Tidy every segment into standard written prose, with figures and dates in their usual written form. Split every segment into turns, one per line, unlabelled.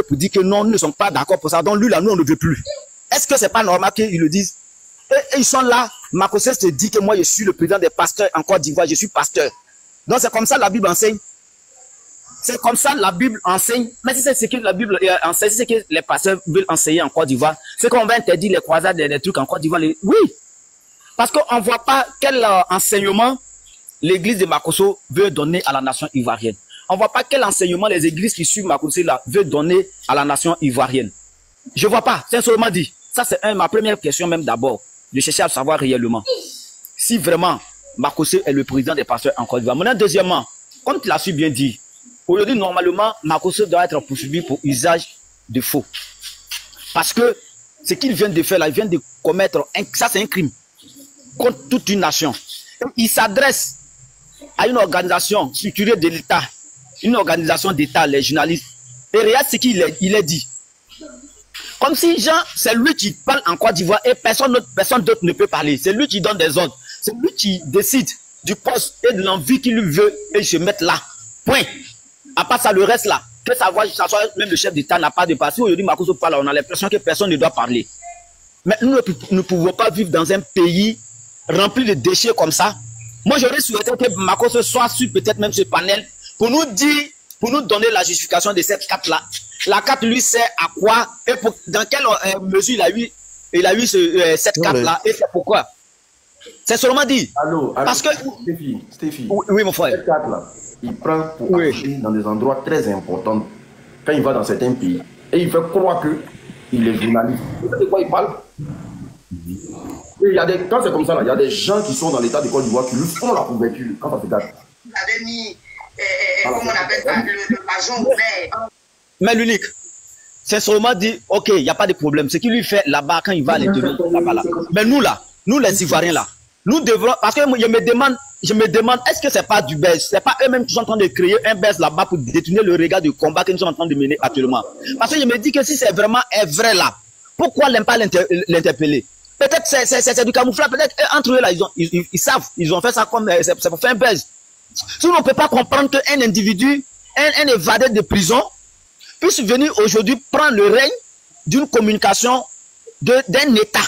pour dire que non, nous ne sommes pas d'accord pour ça. Donc lui là, nous on ne veut plus. Est-ce que c'est pas normal qu'ils le disent? Et ils sont là. Makosé se dit que moi je suis le président des pasteurs en Côte d'Ivoire, je suis pasteur. Donc c'est comme ça la Bible enseigne. C'est comme ça la Bible enseigne. Mais si c'est ce que la Bible enseigne, si c'est ce que les pasteurs veulent enseigner en Côte d'Ivoire, c'est qu'on va interdire les croisades, les trucs en Côte d'Ivoire. Oui. Parce qu'on ne voit pas quel enseignement l'église de Makosso veut donner à la nation ivoirienne. On ne voit pas quel enseignement les églises qui suivent Makosso là veulent donner à la nation ivoirienne. Je ne vois pas, c'est seulement dit. Ça, c'est ma première question même d'abord, de chercher à savoir réellement si vraiment Makosso est le président des pasteurs en Côte d'Ivoire. Maintenant, deuxièmement, comme tu l'as su bien dit, aujourd'hui, normalement, Makosso doit être poursuivi pour usage de faux. Parce que ce qu'il vient de faire là, il vient de commettre, ça c'est un crime contre toute une nation. Il s'adresse à une organisation structurée de l'État, une organisation d'État, les journalistes. Et regarde ce qu'il est dit. Comme si, Jean, c'est lui qui parle en Côte d'Ivoire et personne d'autre ne peut parler. C'est lui qui donne des ordres. C'est lui qui décide du poste et de l'envie qu'il veut et se mettre là. Point. À part ça, le reste là, que ça soit même le chef d'État n'a pas de parti. Aujourd'hui, Makosso parle, on a l'impression que personne ne doit parler. Mais nous ne pouvons pas vivre dans un pays rempli de déchets comme ça. Moi, j'aurais souhaité que Makosso soit sur peut-être même ce panel pour nous dire, pour nous donner la justification de cette carte-là. La carte lui sert à quoi et dans quelle mesure il a eu cette carte-là et c'est pourquoi. C'est seulement dit.
Allô,
parce que
Stéphie,
oui, mon frère.
Cette carte-là, il prend pour aller dans des endroits très importants quand il va dans certains pays et il fait croire qu'il est journaliste. Vous savez de quoi il parle? Quand c'est comme ça, il y a des gens qui sont dans l'état de Côte d'Ivoire qui lui font la couverture quand ça se date.
Vous avez mis, comment on appelle ça, le pageant ouvert.
Mais l'unique, c'est seulement dit, ok, il n'y a pas de problème. Ce qu'il lui fait là-bas quand il va aller là-bas là. Mais nous là, nous les Ivoiriens là, nous devrons, parce que je me demande, est-ce que c'est pas du buzz? C'est pas eux-mêmes qui sont en train de créer un buzz là-bas pour détourner le regard du combat que nous sommes en train de mener actuellement? Parce que je me dis que si c'est vraiment vrai là, pourquoi n'aime pas l'interpeller? Peut-être c'est du camouflage, peut-être entre eux là, ils savent, ils ont fait ça comme, c'est pour faire un buzz. Sinon on ne peut pas comprendre qu'un individu, un évadé de prison, puisse venir aujourd'hui prendre le règne d'une communication d'un État.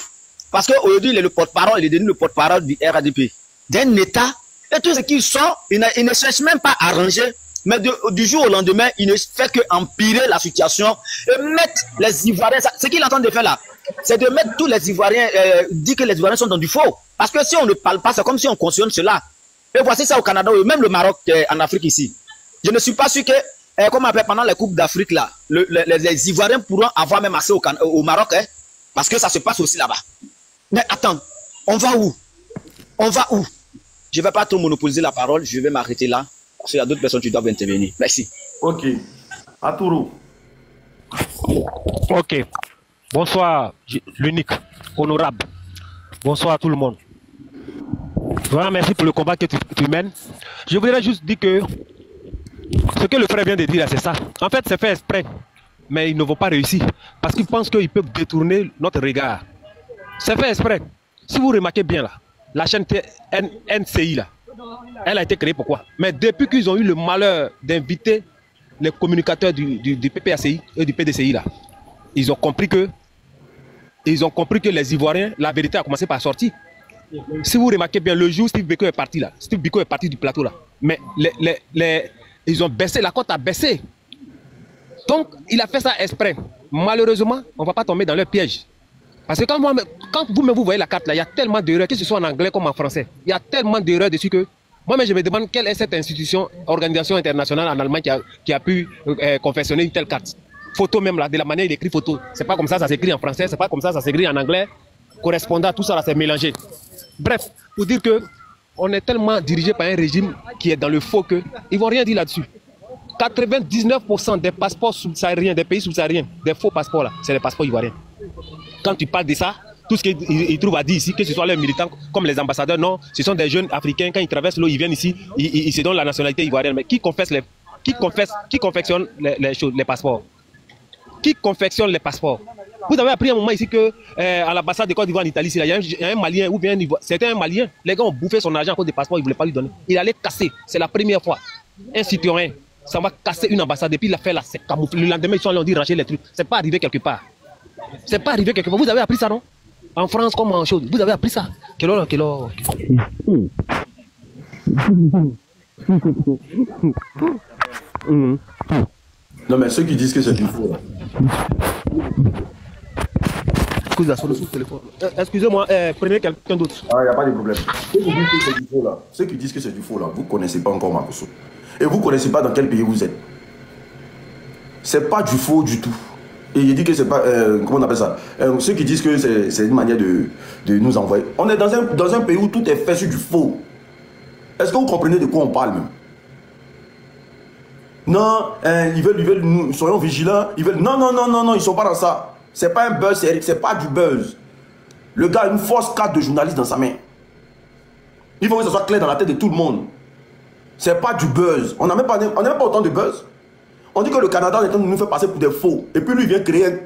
Parce qu'aujourd'hui, il est le porte-parole, il est devenu le porte-parole du RADP. D'un État, et tout ce qu'ils sont, il ne cherche même pas à arranger, mais du jour au lendemain, il ne fait qu'empirer la situation et mettre les Ivoiriens, ce qu'il est en train de faire là, c'est de mettre tous les Ivoiriens, dire que les Ivoiriens sont dans du faux. Parce que si on ne parle pas, c'est comme si on cautionne cela. Et voici ça au Canada, même le Maroc, en Afrique ici. Je ne suis pas sûr que, comme on appelle pendant les Coupes d'Afrique là, les Ivoiriens pourront avoir même accès au Maroc, parce que ça se passe aussi là-bas. Mais attends, on va où? On va où? Je ne vais pas trop monopoliser la parole, je vais m'arrêter là. Parce qu'il y a d'autres personnes qui doivent intervenir. Merci.
Ok. Atouro.
Ok. Bonsoir, l'unique, honorable. Bonsoir à tout le monde. Vraiment, merci pour le combat que tu mènes. Je voudrais juste dire que ce que le frère vient de dire, c'est ça. En fait, c'est fait exprès. Mais ils ne vont pas réussir. Parce qu'ils pensent qu'ils peuvent détourner notre regard. C'est fait exprès. Si vous remarquez bien là, la chaîne NCI là, elle a été créée pourquoi? Mais depuis qu'ils ont eu le malheur d'inviter les communicateurs du PPACI et du PDCI là, ils ont compris que les Ivoiriens, la vérité a commencé par sortir. Si vous remarquez bien, le jour Steve Biko est parti là, Steve Biko est parti du plateau là, mais ils ont baissé, la cote a baissé. Donc il a fait ça exprès. Malheureusement, on ne va pas tomber dans leur piège. Parce que quand vous-même vous voyez la carte là, il y a tellement d'erreurs, que ce soit en anglais comme en français, il y a tellement d'erreurs dessus que moi-même je me demande quelle est cette institution, organisation internationale en Allemagne qui a pu confectionner une telle carte. Photo même là, de la manière il écrit photo. C'est pas comme ça s'écrit en français, c'est pas comme ça s'écrit en anglais. Correspondant, tout ça là, c'est mélangé. Bref, pour dire que on est tellement dirigé par un régime qui est dans le faux que ils vont rien dire là-dessus. 99% des passeports subsahariens, des pays subsahariens, des faux passeports là, c'est les passeports ivoiriens. Quand tu parles de ça, tout ce qu'ils trouvent à dire ici, que ce soit les militants comme les ambassadeurs, non, ce sont des jeunes africains, quand ils traversent l'eau, ils viennent ici, ils se donnent la nationalité ivoirienne. Mais qui confectionne les passeports? Qui confectionne les passeports? Vous avez appris un moment ici que à l'ambassade de Côte d'Ivoire en Italie, il y a un Malien ou bien c'était un Malien. Les gars ont bouffé son argent à cause des passeports, ils ne voulaient pas lui donner. Il allait casser. C'est la première fois. Un citoyen ça va casser une ambassade et puis l'affaire là, c'est camouflé. Le lendemain, ils sont allés, on dit ranger les trucs. C'est pas arrivé quelque part. C'est pas arrivé quelque part. Vous avez appris ça, non? En France comme en chose. Vous avez appris ça.
Non, mais ceux qui disent que c'est du faux, là.
Excusez-moi, prenez quelqu'un d'autre.
Ah, il n'y a pas de problème. Ceux qui disent que c'est du faux, là, ceux qui disent que c'est du faux, là, vous ne connaissez pas encore Makosso. Et vous ne connaissez pas dans quel pays vous êtes. C'est pas du faux du tout. Et il dit que c'est pas... comment on appelle ça, ceux qui disent que c'est une manière de nous envoyer. On est dans un pays où tout est fait sur du faux. Est-ce que vous comprenez de quoi on parle même? Non, ils veulent nous soyons vigilants. Ils veulent... Non, ils ne sont pas dans ça. C'est pas un buzz, c'est pas du buzz. Le gars a une force carte de journaliste dans sa main. Il faut que ça soit clair dans la tête de tout le monde. C'est pas du buzz. On n'a même pas autant de buzz. On dit que le Canada est en train de nous faire passer pour des faux. Et puis lui vient créer...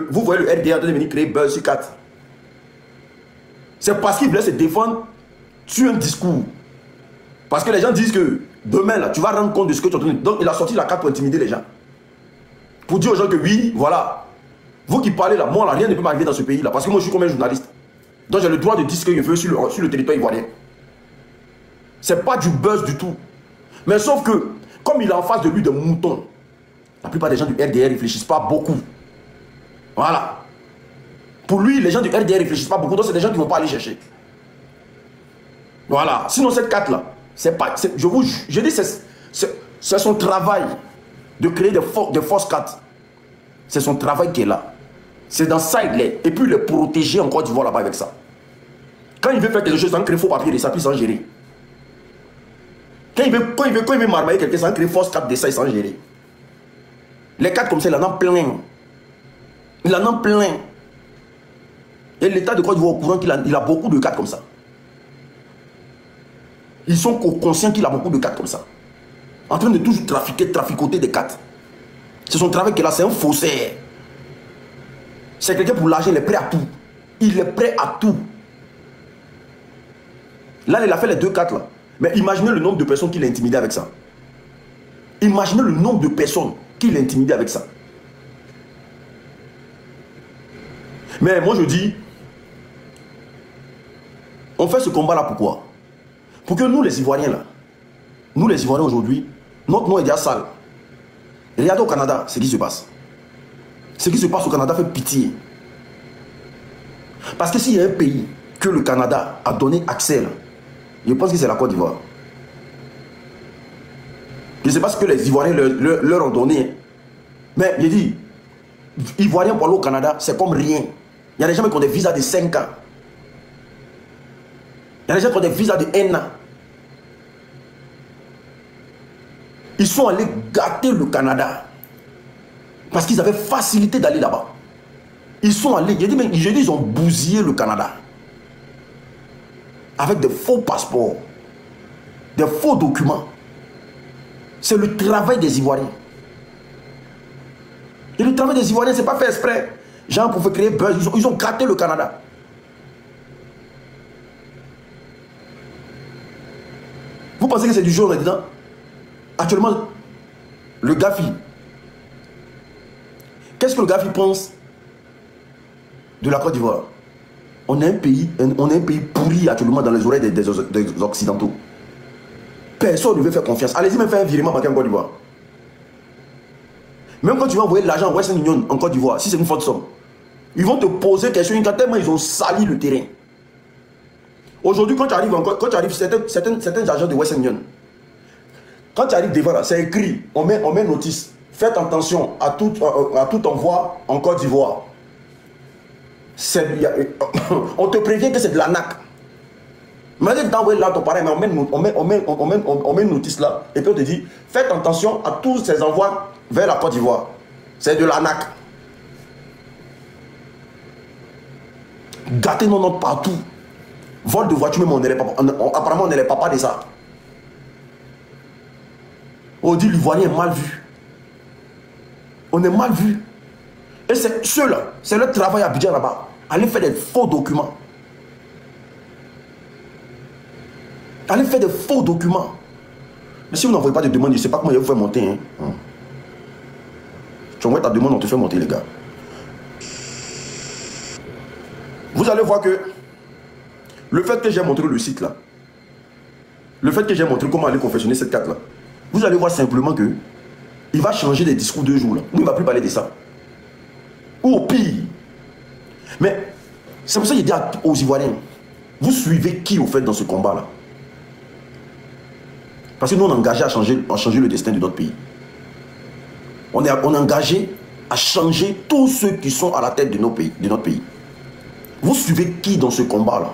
vous voyez le RDA en train de venir créer buzz sur 4. C'est parce qu'il voulait se défendre sur un discours. Parce que les gens disent que demain, là, tu vas rendre compte de ce que tu es en train de... Donc il a sorti la carte pour intimider les gens. Pour dire aux gens que oui, voilà. Vous qui parlez là, moi là, rien ne peut m'arriver dans ce pays là. Parce que moi je suis comme un journaliste. Donc j'ai le droit de dire ce que je veux sur le territoire ivoirien. C'est pas du buzz du tout. Mais sauf que, comme il a en face de lui des moutons, la plupart des gens du RDR réfléchissent pas beaucoup. Voilà. Pour lui, les gens du RDR réfléchissent pas beaucoup. Donc c'est des gens qui ne vont pas aller chercher. Voilà. Sinon cette carte là, c'est pas... Je dis c'est son travail de créer des fausses cartes. C'est son travail qui est là. C'est dans ça il est. Et puis il est protégé en Côte d'Ivoire là-bas avec ça. Quand il veut faire quelque chose, ça crée faux papier de ça, puis sans gérer. Quand il veut marmailler quelqu'un, ça crée fausse carte de ça, sans gérer. Les cartes comme ça, il en a plein. Il en a plein. Et l'État de Côte d'Ivoire au courant qu'il a beaucoup de cartes comme ça. Ils sont conscients qu'il a beaucoup de cartes comme ça. En train de toujours traficoter des cartes. C'est son travail qui est là, c'est un faussaire. C'est quelqu'un pour l'argent, il est prêt à tout. Il est prêt à tout. Là, il a fait les 2 cartes là. Mais imaginez le nombre de personnes qu'il a intimidé avec ça. Imaginez le nombre de personnes qu'il a intimidé avec ça. Mais moi je dis, on fait ce combat là pourquoi? Pour que nous les Ivoiriens là, nous les Ivoiriens aujourd'hui, notre nom est déjà sale. Regardez au Canada ce qui se passe. Ce qui se passe au Canada fait pitié. Parce que s'il y a un pays que le Canada a donné accès là, je pense que c'est la Côte d'Ivoire. Je ne sais pas ce que les Ivoiriens leur ont donné. Mais je dis, Ivoiriens pour aller au Canada, c'est comme rien. Il y a des gens qui ont des visas de 5 ans. Il y a des gens qui ont des visas de 1 an. Ils sont allés gâter le Canada. Parce qu'ils avaient facilité d'aller là-bas. Ils sont allés, je dis, ils ont bousillé le Canada. Avec des faux passeports. Des faux documents. C'est le travail des Ivoiriens. Et le travail des Ivoiriens, ce n'est pas fait exprès. Gens pour faire créer buzz, ils ont gâté le Canada. Vous pensez que c'est du jour là-dedans? Actuellement, le Gafi. Qu'est-ce que le Gafi pense de la Côte d'Ivoire? On est un pays pourri actuellement dans les oreilles des Occidentaux. Personne ne veut faire confiance. Allez-y même faire un virement en Côte d'Ivoire. Même quand tu vas envoyer de l'argent à Western Union en Côte d'Ivoire, si c'est une forte somme, ils vont te poser question tellement ils ont sali le terrain. Aujourd'hui, quand tu arrives certains agents de Western Union, quand tu arrives devant là, c'est écrit, on met notice. Faites attention à tout envoi en Côte d'Ivoire. On te prévient que c'est de l'arnaque. Malgré d'envoyer là ton pareil, mais on met une notice là, et puis on te dit, faites attention à tous ces envois vers la Côte d'Ivoire. C'est de l'arnaque. Gâter nos notes partout. Vol de voiture, même apparemment on n'est pas papas de ça. On dit l'Ivoirien est mal vu. On est mal vu. Et c'est ceux-là, c'est leur travail à Abidjan là-bas. Aller faire des faux documents. Aller faire des faux documents. Mais si vous n'envoyez pas de demande, je ne sais pas comment il va vous faire monter. Hein. Tu envoies ta demande, on te fait monter, les gars. Vous allez voir que le fait que j'ai montré le site là, le fait que j'ai montré comment aller confectionner cette carte là, vous allez voir simplement que il va changer les discours 2 jours là. Il ne va plus parler de ça. Ou au pire. Mais c'est pour ça que je dis aux Ivoiriens, vous suivez qui au fait dans ce combat là? Parce que nous on est engagé à changer le destin de notre pays. On est engagé à changer tous ceux qui sont à la tête de notre pays. Vous suivez qui dans ce combat là?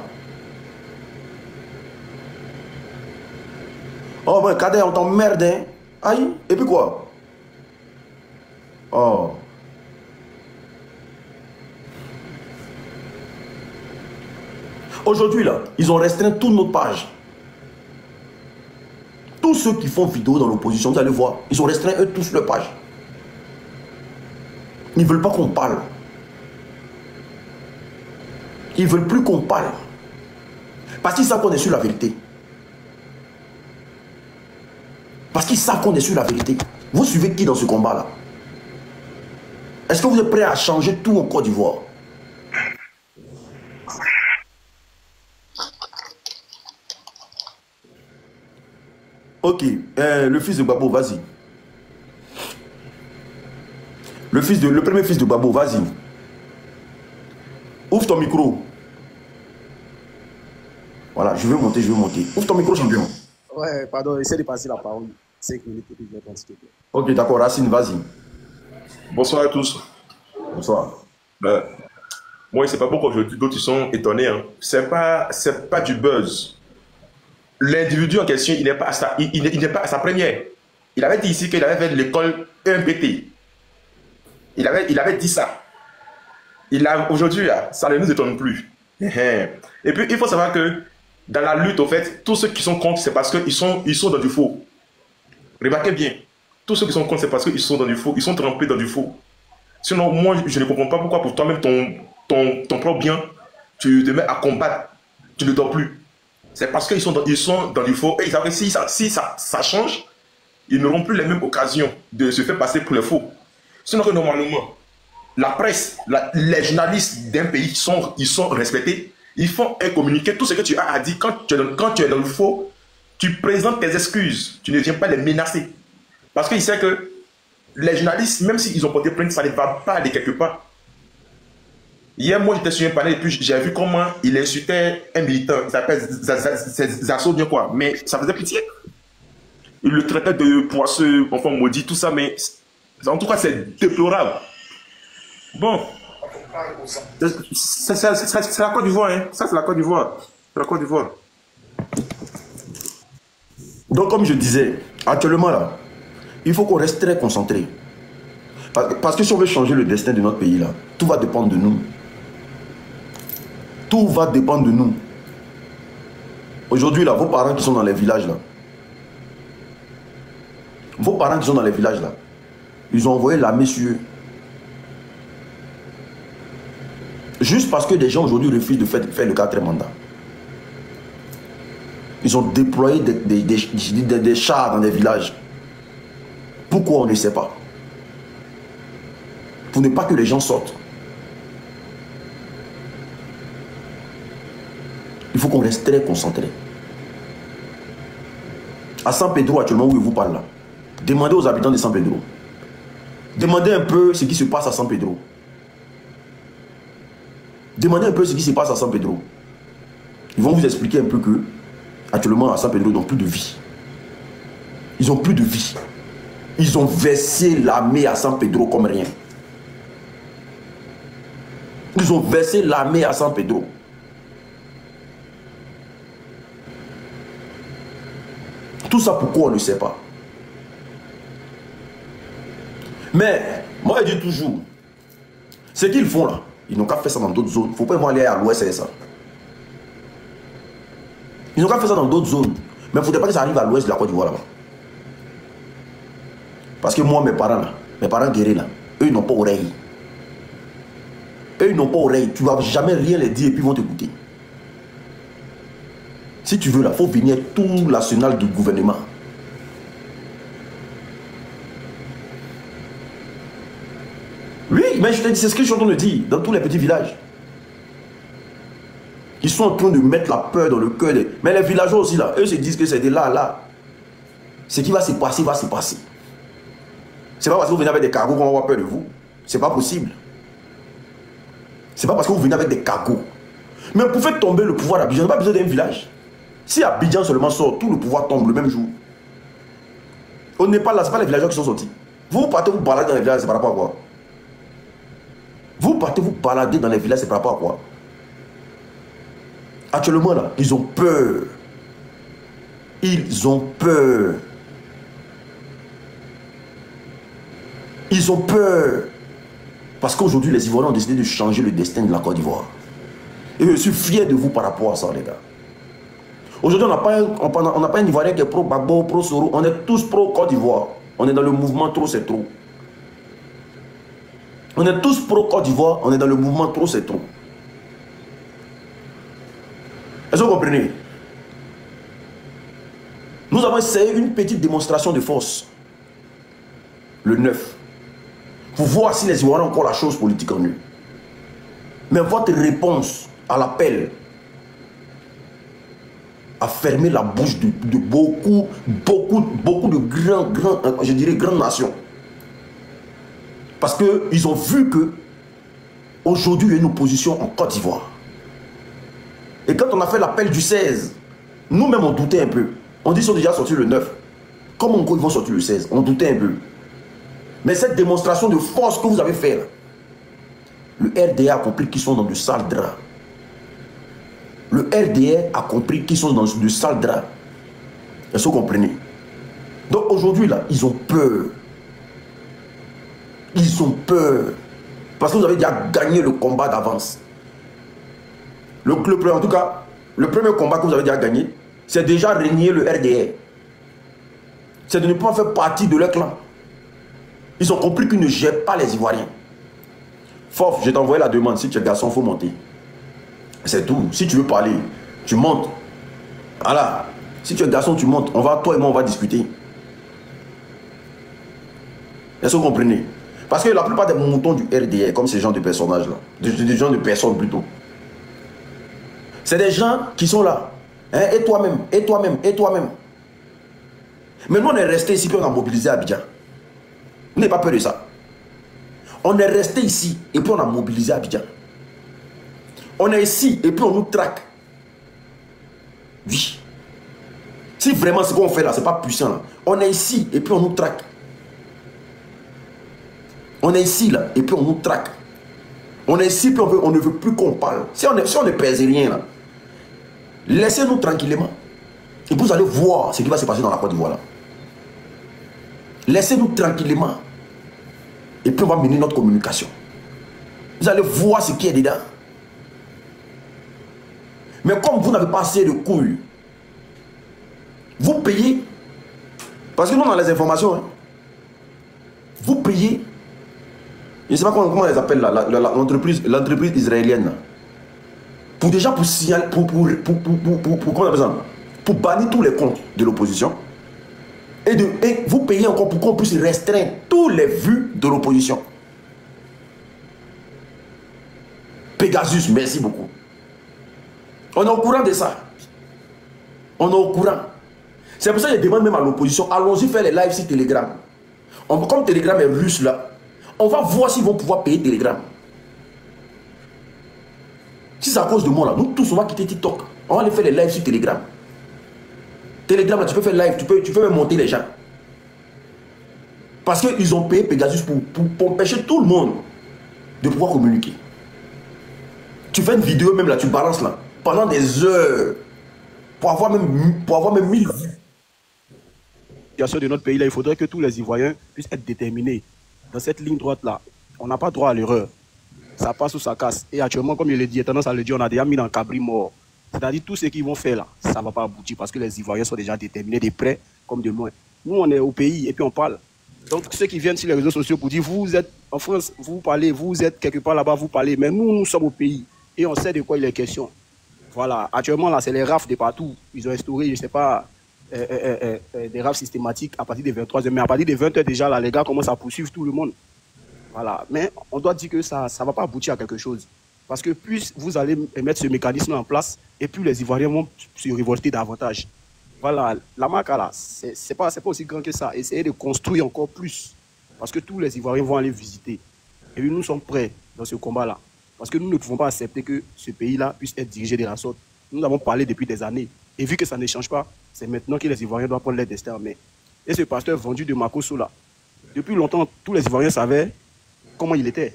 Oh ben Kader, on t'emmerde hein. Aïe, et puis quoi? Oh. Aujourd'hui là, ils ont restreint toutes nos pages. Tous ceux qui font vidéo dans l'opposition, vous allez voir, ils ont restreint eux tous leurs pages. Ils ne veulent pas qu'on parle. Ils ne veulent plus qu'on parle. Parce qu'ils savent qu'on est sur la vérité. Parce qu'ils savent qu'on est sur la vérité. Vous suivez qui dans ce combat-là? Est-ce que vous êtes prêts à changer tout en Côte d'Ivoire? Ok, le fils de Babo, vas-y. Le premier fils de Babo, vas-y. Ouvre ton micro. Voilà, je veux monter. Ouvre ton micro, champion.
Ouais, pardon, essaie de passer la parole. 5 minutes et puis je vais continuer.
Ok, d'accord, Racine, vas-y.
Bonsoir à tous.
Bonsoir.
Moi, c'est pas pourquoi d'autres sont étonnés. Hein. C'est pas du buzz. L'individu en question, il n'est pas à sa première. Il avait dit ici qu'il avait fait l'école EMPT. Il avait dit ça. Aujourd'hui, ça ne nous étonne plus. Et puis, il faut savoir que dans la lutte, au fait, tous ceux qui sont contre, c'est parce qu'ils sont dans du faux. Remarquez bien. Tous ceux qui sont contre, c'est parce qu'ils sont dans du faux. Ils sont trempés dans du faux. Sinon, moi, je ne comprends pas pourquoi pour toi-même, ton propre bien, tu te mets à combattre. Tu ne dors plus. C'est parce qu'ils sont dans du faux. Et ils savent que si ça change, ils n'auront plus les mêmes occasions de se faire passer pour les faux. Sinon que normalement, la presse, les journalistes d'un pays, ils sont respectés. Ils font un communiqué. Tout ce que tu as à dire, quand tu es dans le faux, tu présentes tes excuses. Tu ne viens pas les menacer. Parce qu'ils savent que les journalistes, même s'ils ont porté plainte, ça ne va pas aller quelque part. Hier, moi, j'étais sur un panel et puis j'ai vu comment il insultait un militant. Il s'appelle Zasso, bien quoi. Mais ça faisait pitié. Il le traitait de poisseux, enfant maudit, tout ça. Mais en tout cas, c'est déplorable. Bon. C'est la Côte d'Ivoire. Hein. Ça, c'est la Côte d'Ivoire. C'est la Côte d'Ivoire.
Donc, comme je disais, actuellement, là, il faut qu'on reste très concentré. Parce que si on veut changer le destin de notre pays, là, tout va dépendre de nous. Tout va dépendre de nous. Aujourd'hui, là, vos parents qui sont dans les villages, là, ils ont envoyé l'armée sur eux. Juste parce que des gens aujourd'hui refusent de faire le 4e mandat. Ils ont déployé des chars dans des villages. Pourquoi on ne sait pas? Pour ne pas que les gens sortent. Il faut qu'on reste très concentré. À San Pedro, actuellement, où je vous parle là, demandez aux habitants de San Pedro. Demandez un peu ce qui se passe à San Pedro. Demandez un peu ce qui se passe à San Pedro. Ils vont vous expliquer un peu que, actuellement, à San Pedro, ils n'ont plus de vie. Ils n'ont plus de vie. Ils ont versé l'armée à San Pedro comme rien. Ils ont versé l'armée à San Pedro. Tout ça, pourquoi on ne sait pas? Mais, moi je dis toujours, ce qu'ils font là, ils n'ont qu'à faire ça dans d'autres zones. Il ne faut pas aller à l'ouest et ça. Ils n'ont qu'à faire ça dans d'autres zones. Mais il ne faudrait pas que ça arrive à l'ouest de la Côte d'Ivoire là-bas. Parce que moi, mes parents guéris là, eux ils n'ont pas oreille. Eux ils n'ont pas oreille. Tu ne vas jamais rien les dire et puis ils vont t'écouter. Si tu veux là, il faut venir tout l'arsenal du gouvernement. mais je te dis, c'est ce que je suis en train de dire dans tous les petits villages. Ils sont en train de mettre la peur dans le cœur des... Mais les villageois aussi, là, eux se disent que c'est de là à là. Ce qui va se passer, va se passer. C'est pas parce que vous venez avec des cargos qu'on va avoir peur de vous. C'est pas possible. C'est pas parce que vous venez avec des cargos. Mais vous pouvez tomber le pouvoir d'Abidjan. Vous n'avez pas besoin d'un village. Si Abidjan seulement sort, tout le pouvoir tombe le même jour. Au Népal, là, ce n'est pas les villageois qui sont sortis. Vous partez vous balader dans les villages, c'est par rapport à quoi? Vous partez vous balader dans les villages, c'est par rapport à quoi? Actuellement, là, ils ont peur. Ils ont peur. Ils ont peur. Parce qu'aujourd'hui, les Ivoiriens ont décidé de changer le destin de la Côte d'Ivoire. Et je suis fier de vous par rapport à ça, les gars. Aujourd'hui, on n'a pas un Ivoirien qui est pro-Gbagbo, pro-Soro. On est tous pro-Côte d'Ivoire. On est dans le mouvement trop, c'est trop. On est tous pro-Côte d'Ivoire. On est dans le mouvement trop, c'est trop. Est-ce que vous comprenez? Nous avons essayé une petite démonstration de force. Le 9. Pour voir si les Ivoiriens ont encore la chose politique en eux. Mais votre réponse à l'appel a fermé la bouche de beaucoup de grandes nations. Parce qu'ils ont vu que aujourd'hui il y a une opposition en Côte d'Ivoire. Et quand on a fait l'appel du 16, nous-mêmes on doutait un peu. On dit qu'ils sont déjà sortis le 9. Comment encore ils vont sortir le 16? On doutait un peu. Mais cette démonstration de force que vous avez fait là, le RDA a compris qu'ils sont dans de sales draps. Le RDA a compris qu'ils sont dans de sales draps. Est-ce que vous comprenez? Donc aujourd'hui là, ils ont peur. Ils ont peur. Parce que vous avez déjà gagné le combat d'avance. En tout cas, le premier combat que vous avez déjà gagné, c'est déjà régner le RDA. C'est de ne pas faire partie de leur clan. Ils ont compris qu'ils ne gèrent pas les Ivoiriens. Fof, je t'ai envoyé la demande. Si tu es garçon, il faut monter. C'est tout. Si tu veux parler, tu montes. Voilà. Si tu es garçon, tu montes. Toi et moi, on va discuter. Est-ce que vous comprenez? Parce que la plupart des moutons du RDA, comme ces gens de personnages-là, des gens de personnes plutôt, c'est des gens qui sont là. Hein, et toi-même, et toi-même, et toi-même. Mais nous, on est resté ici, puis on a mobilisé Abidjan. Vous n'avez pas peur de ça. On est resté ici, et puis on a mobilisé Abidjan. On est ici, et puis on nous traque. Oui. Si vraiment ce qu'on fait là, ce n'est pas puissant, là. On est ici, et puis on nous traque. On est ici, là, et puis on nous traque. On est ici, puis on ne veut plus qu'on parle. Si on ne pèse rien, là, laissez-nous tranquillement. Et vous allez voir ce qui va se passer dans la Côte d'Ivoire. Laissez-nous tranquillement. Et puis on va mener notre communication. Vous allez voir ce qui est dedans. Mais comme vous n'avez pas assez de couilles, vous payez. Parce que nous, on a les informations. Hein, vous payez. Je ne sais pas comment on les appelle l'entreprise israélienne. Là. Pour signaler, comment on appelle ça? Pour bannir tous les comptes de l'opposition. Et vous payez encore pour qu'on puisse restreindre tous les vues de l'opposition. Pegasus, merci beaucoup. On est au courant de ça. On est au courant. C'est pour ça que je demande même à l'opposition, allons-y faire les lives sur Telegram. Comme Telegram est russe là, on va voir s'ils vont pouvoir payer Telegram. Si c'est à cause de moi là, nous tous on va quitter TikTok. On va aller faire les lives sur Telegram. Telegram là, tu peux faire live, tu peux même monter les gens. Parce qu'ils ont payé Pegasus pour empêcher tout le monde de pouvoir communiquer. Tu fais une vidéo même là, tu balances là, pendant des heures, pour avoir même 1000 vues.
De notre pays là, il faudrait que tous les Ivoiriens puissent être déterminés. Dans cette ligne droite là, on n'a pas droit à l'erreur. Ça passe ou ça casse. Et actuellement, comme je l'ai dit, j'ai tendance à le dire, on a déjà mis dans le cabri mort. C'est-à-dire tout ce qu'ils vont faire là, ça ne va pas aboutir parce que les Ivoiriens sont déjà déterminés de près comme de loin. Nous, on est au pays et puis on parle. Donc ceux qui viennent sur les réseaux sociaux pour dire, vous êtes en France, vous parlez, vous êtes quelque part là-bas, vous parlez. Mais nous, nous sommes au pays et on sait de quoi il est question. Voilà, actuellement là, c'est les RAF de partout. Ils ont instauré, je ne sais pas, des RAF systématiques à partir des 23h. Mais à partir des 20h déjà, là, les gars commencent à poursuivre tout le monde. Voilà. Mais on doit dire que ça ne va pas aboutir à quelque chose. Parce que plus vous allez mettre ce mécanisme en place, et plus les Ivoiriens vont se révolter davantage. Voilà. La marque, là, c'est pas aussi grand que ça. Essayez de construire encore plus. Parce que tous les Ivoiriens vont aller visiter. Et puis nous sommes prêts dans ce combat-là. Parce que nous ne pouvons pas accepter que ce pays-là puisse être dirigé de la sorte. Nous avons parlé depuis des années. Et vu que ça ne change pas, c'est maintenant que les Ivoiriens doivent prendre leur destin en main. Et ce pasteur vendu de Makosso là, depuis longtemps, tous les Ivoiriens savaient comment il était.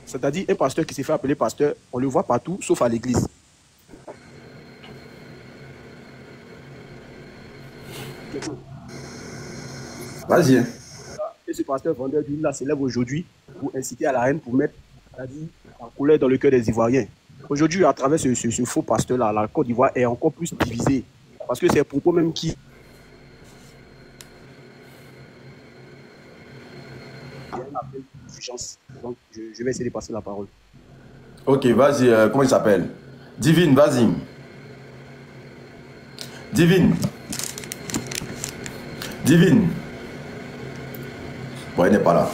C'est-à-dire un pasteur qui s'est fait appeler pasteur, on le voit partout, sauf à l'église.
Vas-y.
Et ce pasteur vendeur d'huile là s'élève aujourd'hui pour inciter à la haine, pour mettre, c'est-à-dire, la colère dans le cœur des Ivoiriens. Aujourd'hui, à travers ce faux pasteur-là, la Côte d'Ivoire est encore plus divisée. Parce que c'est un propos même qui... Donc, je vais essayer de passer la parole.
Ok, vas-y. Comment il s'appelle? Divine, vas-y. Divine. Divine. Bon, il n'est pas là.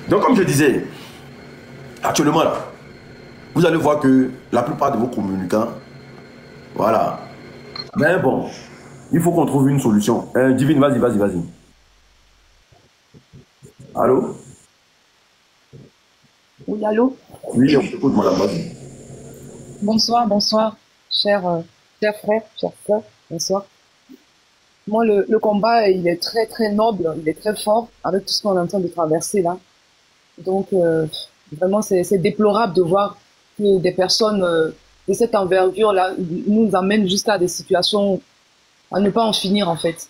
Donc, comme je disais, actuellement là, vous allez voir que la plupart de vos communicants, voilà. Mais bon, il faut qu'on trouve une solution. Divine, vas-y, vas-y, vas-y. Allô?
Oui, allô?
Oui, on t'écoute, madame, vas-y.
Bonsoir, bonsoir, chers frères, chères sœurs, bonsoir. Moi, le combat, il est très, très noble, il est très fort avec tout ce qu'on est en train de traverser là. Donc, vraiment, c'est déplorable de voir que des personnes de cette envergure-là nous amènent jusqu'à des situations à ne pas en finir, en fait.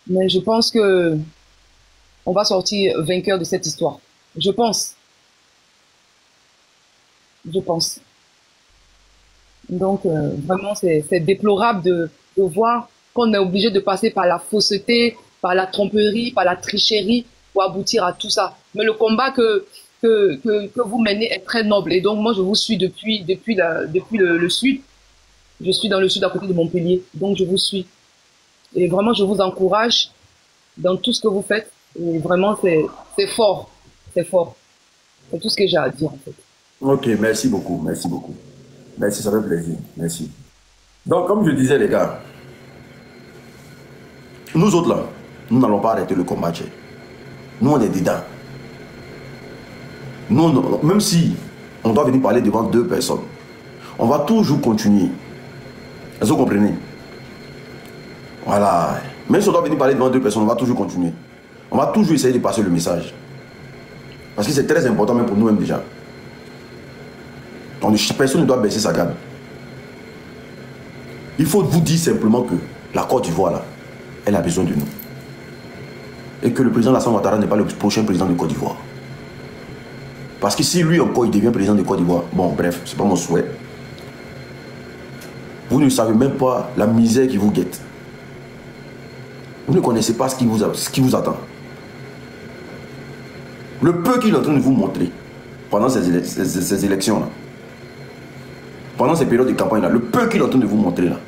Mais je pense que on va sortir vainqueur de cette histoire. Je pense. Donc, vraiment, c'est déplorable de voir qu'on est obligé de passer par la fausseté, par la tromperie, par la tricherie pour aboutir à tout ça. Mais le combat que vous menez est très noble. Et donc, moi, je vous suis depuis le sud. Je suis dans le sud à côté de Montpellier. Donc, je vous suis. Et vraiment, je vous encourage dans tout ce que vous faites. Et vraiment, c'est fort. C'est fort. C'est tout ce que j'ai à dire, en fait.
Ok, merci beaucoup, merci beaucoup. Merci, ça fait plaisir, merci. Donc, comme je disais, les gars, nous autres là, nous n'allons pas arrêter le combat. Nous, on est dedans. Nous, même si on doit venir parler devant 2 personnes, on va toujours continuer. Est-ce que vous comprenez? Voilà. Même si on doit venir parler devant 2 personnes, on va toujours continuer. On va toujours essayer de passer le message. Parce que c'est très important même pour nous-mêmes déjà. Donc, personne ne doit baisser sa garde. Il faut vous dire simplement que la Côte d'Ivoire, là, elle a besoin de nous. Et que le président Alassane Ouattara n'est pas le prochain président de Côte d'Ivoire. Parce que si lui encore il devient président de Côte d'Ivoire, bon bref, c'est pas mon souhait. Vous ne savez même pas la misère qui vous guette. Vous ne connaissez pas ce qui vous attend. Le peu qu'il est en train de vous montrer pendant ces élections-là, pendant ces périodes de campagne-là, le peu qu'il est en train de vous montrer là,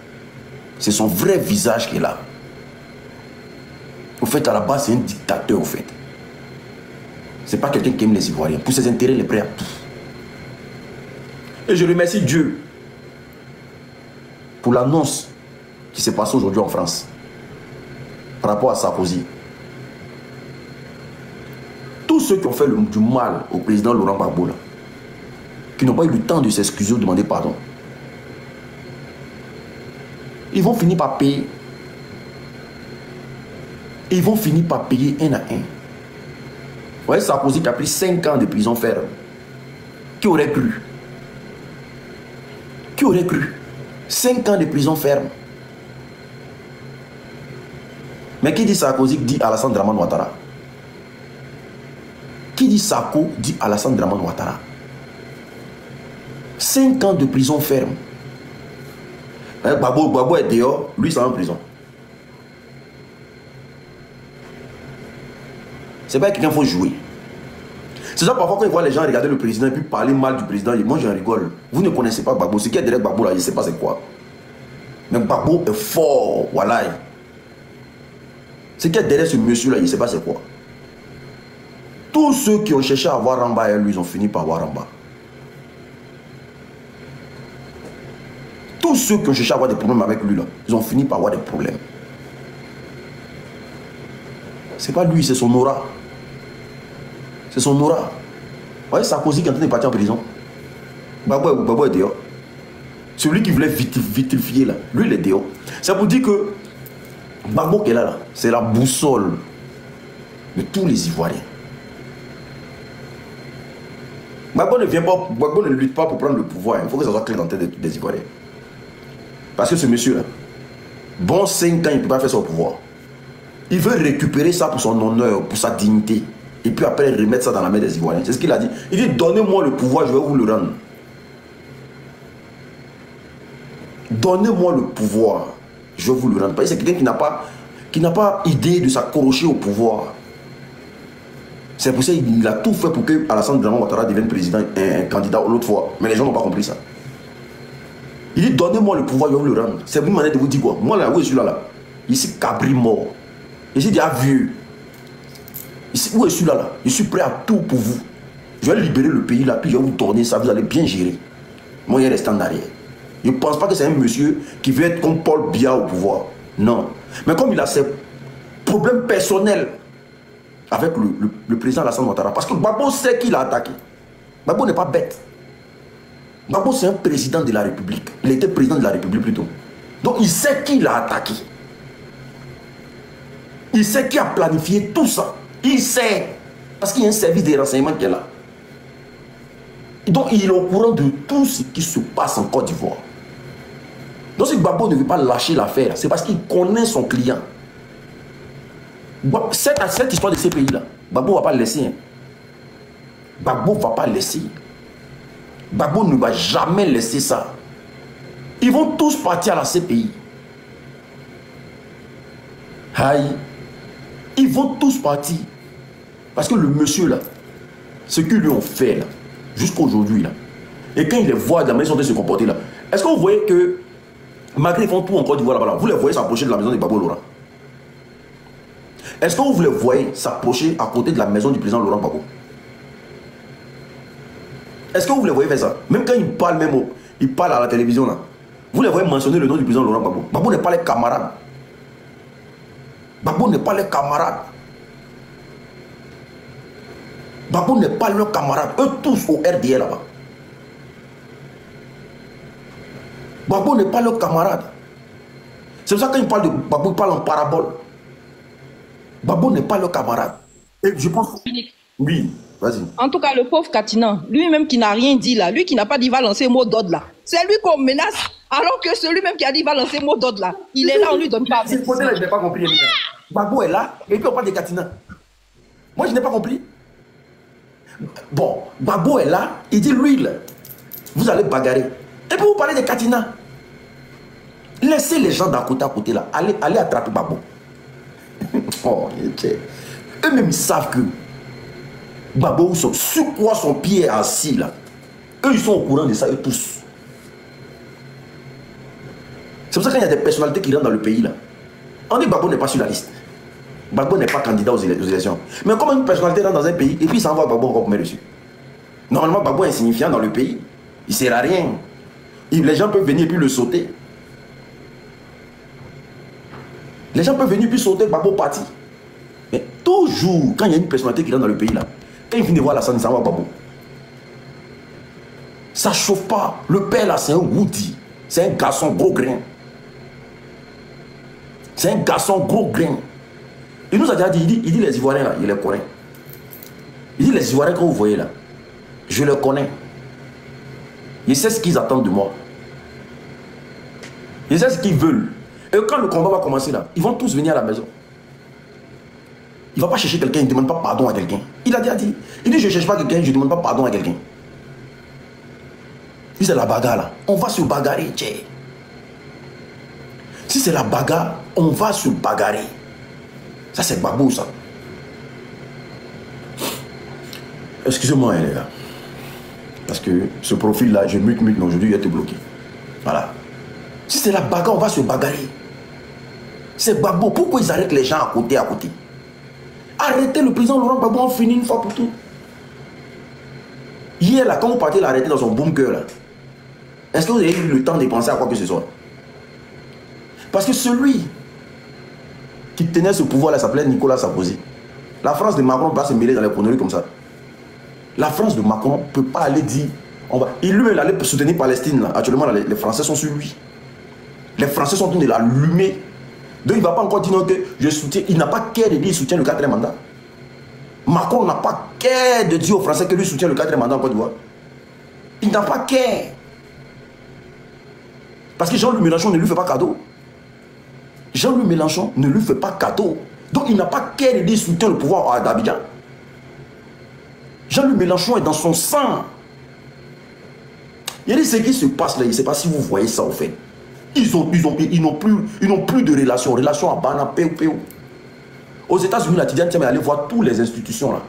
c'est son vrai visage qui est là. Au fait, à la base, c'est un dictateur, au fait. C'est pas quelqu'un qui aime les Ivoiriens. Pour ses intérêts, il est prêt à tout. Et je remercie Dieu pour l'annonce qui s'est passée aujourd'hui en France par rapport à Sarkozy. Tous ceux qui ont fait du mal au président Laurent Gbagbo, là, qui n'ont pas eu le temps de s'excuser ou de demander pardon, ils vont finir par payer. Ils vont finir par payer un à un. Vous voyez, Sarkozy qui a pris 5 ans de prison ferme. Qui aurait cru? Qui aurait cru? 5 ans de prison ferme. Mais qui dit Sarkozy dit Alassane Dramane Ouattara. Qui dit Sarko dit Alassane Dramane Ouattara. 5 ans de prison ferme. Gbagbo est dehors, lui c'est en prison. C'est pas quelqu'un qu'il faut jouer. C'est ça parfois quand ils voient les gens regarder le président et puis parler mal du président, moi j'en rigole. Vous ne connaissez pas Gbagbo. Ce qui est derrière Gbagbo là, je ne sais pas c'est quoi. Mais Gbagbo est fort, voilà. Ce qui est derrière ce monsieur là, je ne sais pas c'est quoi. Tous ceux qui ont cherché à avoir en bas, lui, ils ont fini par avoir en bas. Tous ceux qui ont cherché à avoir des problèmes avec lui, là, ils ont fini par avoir des problèmes. C'est pas lui, c'est son aura. C'est son aura. Vous voyez, Sarkozy qui est en train de partir en prison. Babo est dehors. Celui qui voulait vitifier là, lui il est dehors. Ça vous dit que Babo qui est là, c'est la boussole de tous les Ivoiriens. Babo ne vient pas, Babo ne lutte pas pour prendre le pouvoir. Il faut que ça soit clair dans la tête des Ivoiriens. Parce que ce monsieur là, bon 5 ans, il ne peut pas faire son pouvoir. Il veut récupérer ça pour son honneur, pour sa dignité. Et puis après remettre ça dans la main des Ivoiriens. C'est ce qu'il a dit. Il dit, donnez-moi le pouvoir, je vais vous le rendre. Donnez-moi le pouvoir, je vais vous le rendre. Parce que c'est quelqu'un qui n'a pas idée de s'accrocher au pouvoir. C'est pour ça qu'il a tout fait pour que Alassane Dramane Ouattara devienne président, un candidat l'autre fois. Mais les gens n'ont pas compris ça. Il dit, donnez-moi le pouvoir, je vais vous le rendre. C'est une manière de vous dire quoi. Moi là, où est celui-là? Ici, Cabri mort. Ici, il y a vieux. Ici, où est celui-là? Je suis prêt à tout pour vous. Je vais libérer le pays là, puis je vais vous tourner ça, vous allez bien gérer. Moi, il reste en arrière. Je ne pense pas que c'est un monsieur qui veut être comme Paul Biya au pouvoir. Non. Mais comme il a ses problèmes personnels avec le président Alassane Ouattara, parce que Gbagbo sait qu'il a attaqué. Gbagbo n'est pas bête. Gbagbo, c'est un président de la République. Il était président de la République plutôt. Donc, il sait qui l'a attaqué. Il sait qui a planifié tout ça. Il sait. Parce qu'il y a un service de renseignement qui est là. Donc, il est au courant de tout ce qui se passe en Côte d'Ivoire. Donc, si Gbagbo ne veut pas lâcher l'affaire, c'est parce qu'il connaît son client. Cette histoire de ces pays-là, Gbagbo ne va pas le laisser. Hein. Gbagbo ne va pas laisser. Gbagbo ne va jamais laisser ça. Ils vont tous partir à la CPI. Aïe. Ils vont tous partir. Parce que le monsieur là, ce qu'ils lui ont fait là, jusqu'à aujourd'hui là, et quand il les voit de la maison de se comporter là, est-ce que vous voyez que malgré qu'ils font tout en Côte d'Ivoire là-bas, vous les voyez s'approcher de la maison de Gbagbo Laurent? Est-ce que vous les voyez s'approcher à côté de la maison du président Laurent Gbagbo? Est-ce que vous les voyez faire ça? Même quand ils parlent, ils parlent à la télévision là, vous les voyez mentionner le nom du président Laurent Gbagbo. Gbagbo n'est pas les camarades. Gbagbo n'est pas les camarades. Gbagbo n'est pas leurs camarades. Eux tous au RDA là-bas. Gbagbo n'est pas leurs camarades. C'est pour ça que quand ils parlent de Gbagbo, ils parlent en parabole. Gbagbo n'est pas leur camarade. Et je pense... Oui, vas-y.
En tout cas, le pauvre Katinan, lui-même qui n'a rien dit là, lui qui n'a pas dit va lancer mot d'ordre là, c'est lui qu'on menace, alors que celui-même qui a dit va lancer mot d'ordre là, il est là, on lui donne pas.
C'est côté là, je n'ai pas compris. Gbagbo est là, et puis on parle de Katinan. Moi, je n'ai pas compris. Bon, Gbagbo est là, il dit lui, là, vous allez bagarrer. Et puis vous parlez de Katinan. Laissez les gens d'à côté là, allez attraper Gbagbo. Oh, eux-mêmes ils savent que Gbagbo, sur quoi son pied est assis là, eux ils sont au courant de ça, eux tous. C'est pour ça qu'il y a des personnalités qui rentrent dans le pays là. On dit que Gbagbo n'est pas sur la liste. Gbagbo n'est pas candidat aux élections. Mais comme une personnalité rentre dans un pays et puis il s'en va à Gbagbo encore pour mettre dessus. Normalement Gbagbo est insignifiant dans le pays. Il ne sert à rien. Les gens peuvent venir et puis le sauter. Les gens peuvent venir puis sauter Gbagbo parti. Mais toujours, quand il y a une personnalité qui rentre dans le pays là, quand il vient de voir la scène, il s'en va Gbagbo. Ça ne chauffe pas. Le père là, c'est un Woody. C'est un garçon gros grain. C'est un garçon gros grain. Il nous a déjà dit, il dit les Ivoiriens là, il les connaît. Il dit les Ivoiriens que vous voyez là, je les connais. Il sait ce qu'ils attendent de moi. Il sait ce qu'ils veulent. Et quand le combat va commencer là, ils vont tous venir à la maison. Il ne va pas chercher quelqu'un, il ne demande pas pardon à quelqu'un. Il a déjà dit. Il dit je ne cherche pas quelqu'un, je ne demande pas pardon à quelqu'un. Si c'est la bagarre là, on va se bagarrer, tchè. Si c'est la bagarre, on va se bagarrer. Ça c'est Gbagbo ça. Excusez-moi les gars. Parce que ce profil là, je mute, mais aujourd'hui il a été bloqué. Voilà. Si c'est la bagarre, on va se bagarrer. C'est Gbagbo. Pourquoi ils arrêtent les gens à côté? Arrêtez le président Laurent Gbagbo, on finit une fois pour tout. Hier, là, quand vous partez l'arrêter dans son bunker, là, est-ce que vous avez eu le temps de penser à quoi que ce soit? Parce que celui qui tenait ce pouvoir-là s'appelait Nicolas Sarkozy. La France de Macron ne peut pas se mêler dans les conneries comme ça. La France de Macron ne peut pas aller dire... Il lui, il allait soutenir Palestine. Là. Actuellement, là, les Français sont sur lui. Les Français sont en train de l'allumer. Donc, il ne va pas encore dire non, que je soutiens. Il n'a pas qu'à de dire qu'il soutient le 4e mandat. Macron n'a pas qu'à de dire aux Français que lui soutient le 4e mandat en Côte d'Ivoire. Il n'a pas qu'à. Parce que Jean-Luc Mélenchon ne lui fait pas cadeau. Jean-Luc Mélenchon ne lui fait pas cadeau. Donc, il n'a pas qu'à de dire qu'il soutient le pouvoir d'Abidjan. Jean-Luc Mélenchon est dans son sang. Il y a ce qui se passe là, je ne sais pas si vous voyez ça au fait. Ils n'ont plus de relation à Bana, Peu. Aux États-Unis, la Tidiane Tiam est allé voir toutes les institutions là.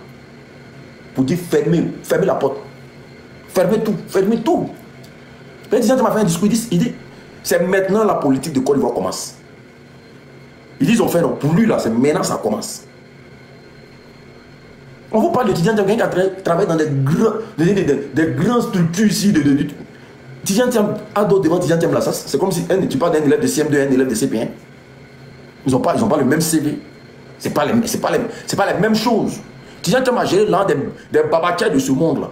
Pour dire fermez la porte. Fermez tout. Le Tidiane Tiam a fait un discours, il dit, c'est maintenant la politique de Côte d'Ivoire commence. Ils ont fait non, pour lui là, c'est maintenant ça commence. On vous parle de Tidiane Tiam, quelqu'un qui travaille dans des grandes structures ici. Tidiane Tiam a d'autres devant Tidiane Tiam là. C'est comme si tu parles d'un élève de CM2 un élève de CP1. Ils n'ont pas le même CV. C'est pas les mêmes choses. Tidiane Tiam a géré l'un des babatias de ce monde là.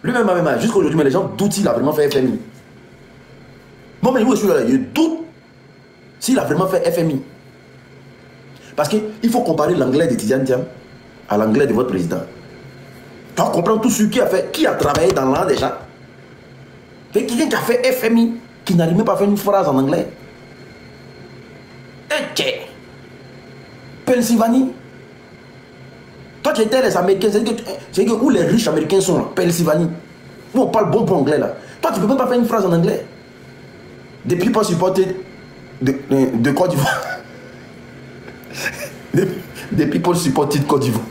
Lui-même, jusqu'à aujourd'hui, mais les gens doutent s'il a vraiment fait FMI. Moi, mais je suis là, je doute s'il a vraiment fait FMI. Parce qu'il faut comparer l'anglais de Tidiane Tiam à l'anglais de votre président. Tu vas comprendre tout ce qui a travaillé dans l'an déjà. Quelqu'un qui a fait FMI, qui n'arrive même pas à faire une phrase en anglais. Ok. Pennsylvanie. Toi qui étais les Américains, c'est que où les riches Américains sont là, Pennsylvanie. Où on parle bon anglais là. Toi tu ne peux même pas faire une phrase en anglais. Des people supported de Côte d'Ivoire. Des people supported Côte d'Ivoire.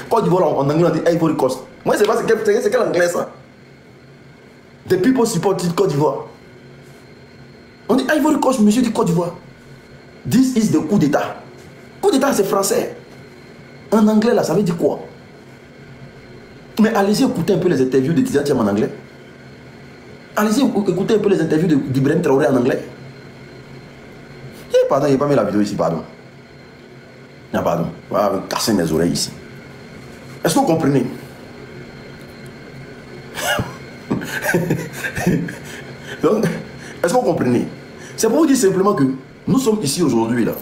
Côte d'Ivoire en anglais on dit Ivory Coast. Moi je ne sais pas c'est quel anglais ça. Des people supported Côte d'Ivoire. On dit Ivory Coast, monsieur dit Côte d'Ivoire. This is the coup d'état. Coup d'état c'est français. En anglais là ça veut dire quoi? Mais allez-y écouter un peu les interviews de Tidiane Tiam en anglais. Allez-y écouter un peu les interviews d'Ibrahim Traoré en anglais. Pardon, il n'y a pas mis la vidéo ici, pardon. Non, pardon. Voilà, casser mes oreilles ici. Est-ce que vous comprenez? Donc, est-ce que vous comprenez? C'est pour vous dire simplement que nous sommes ici aujourd'hui, là.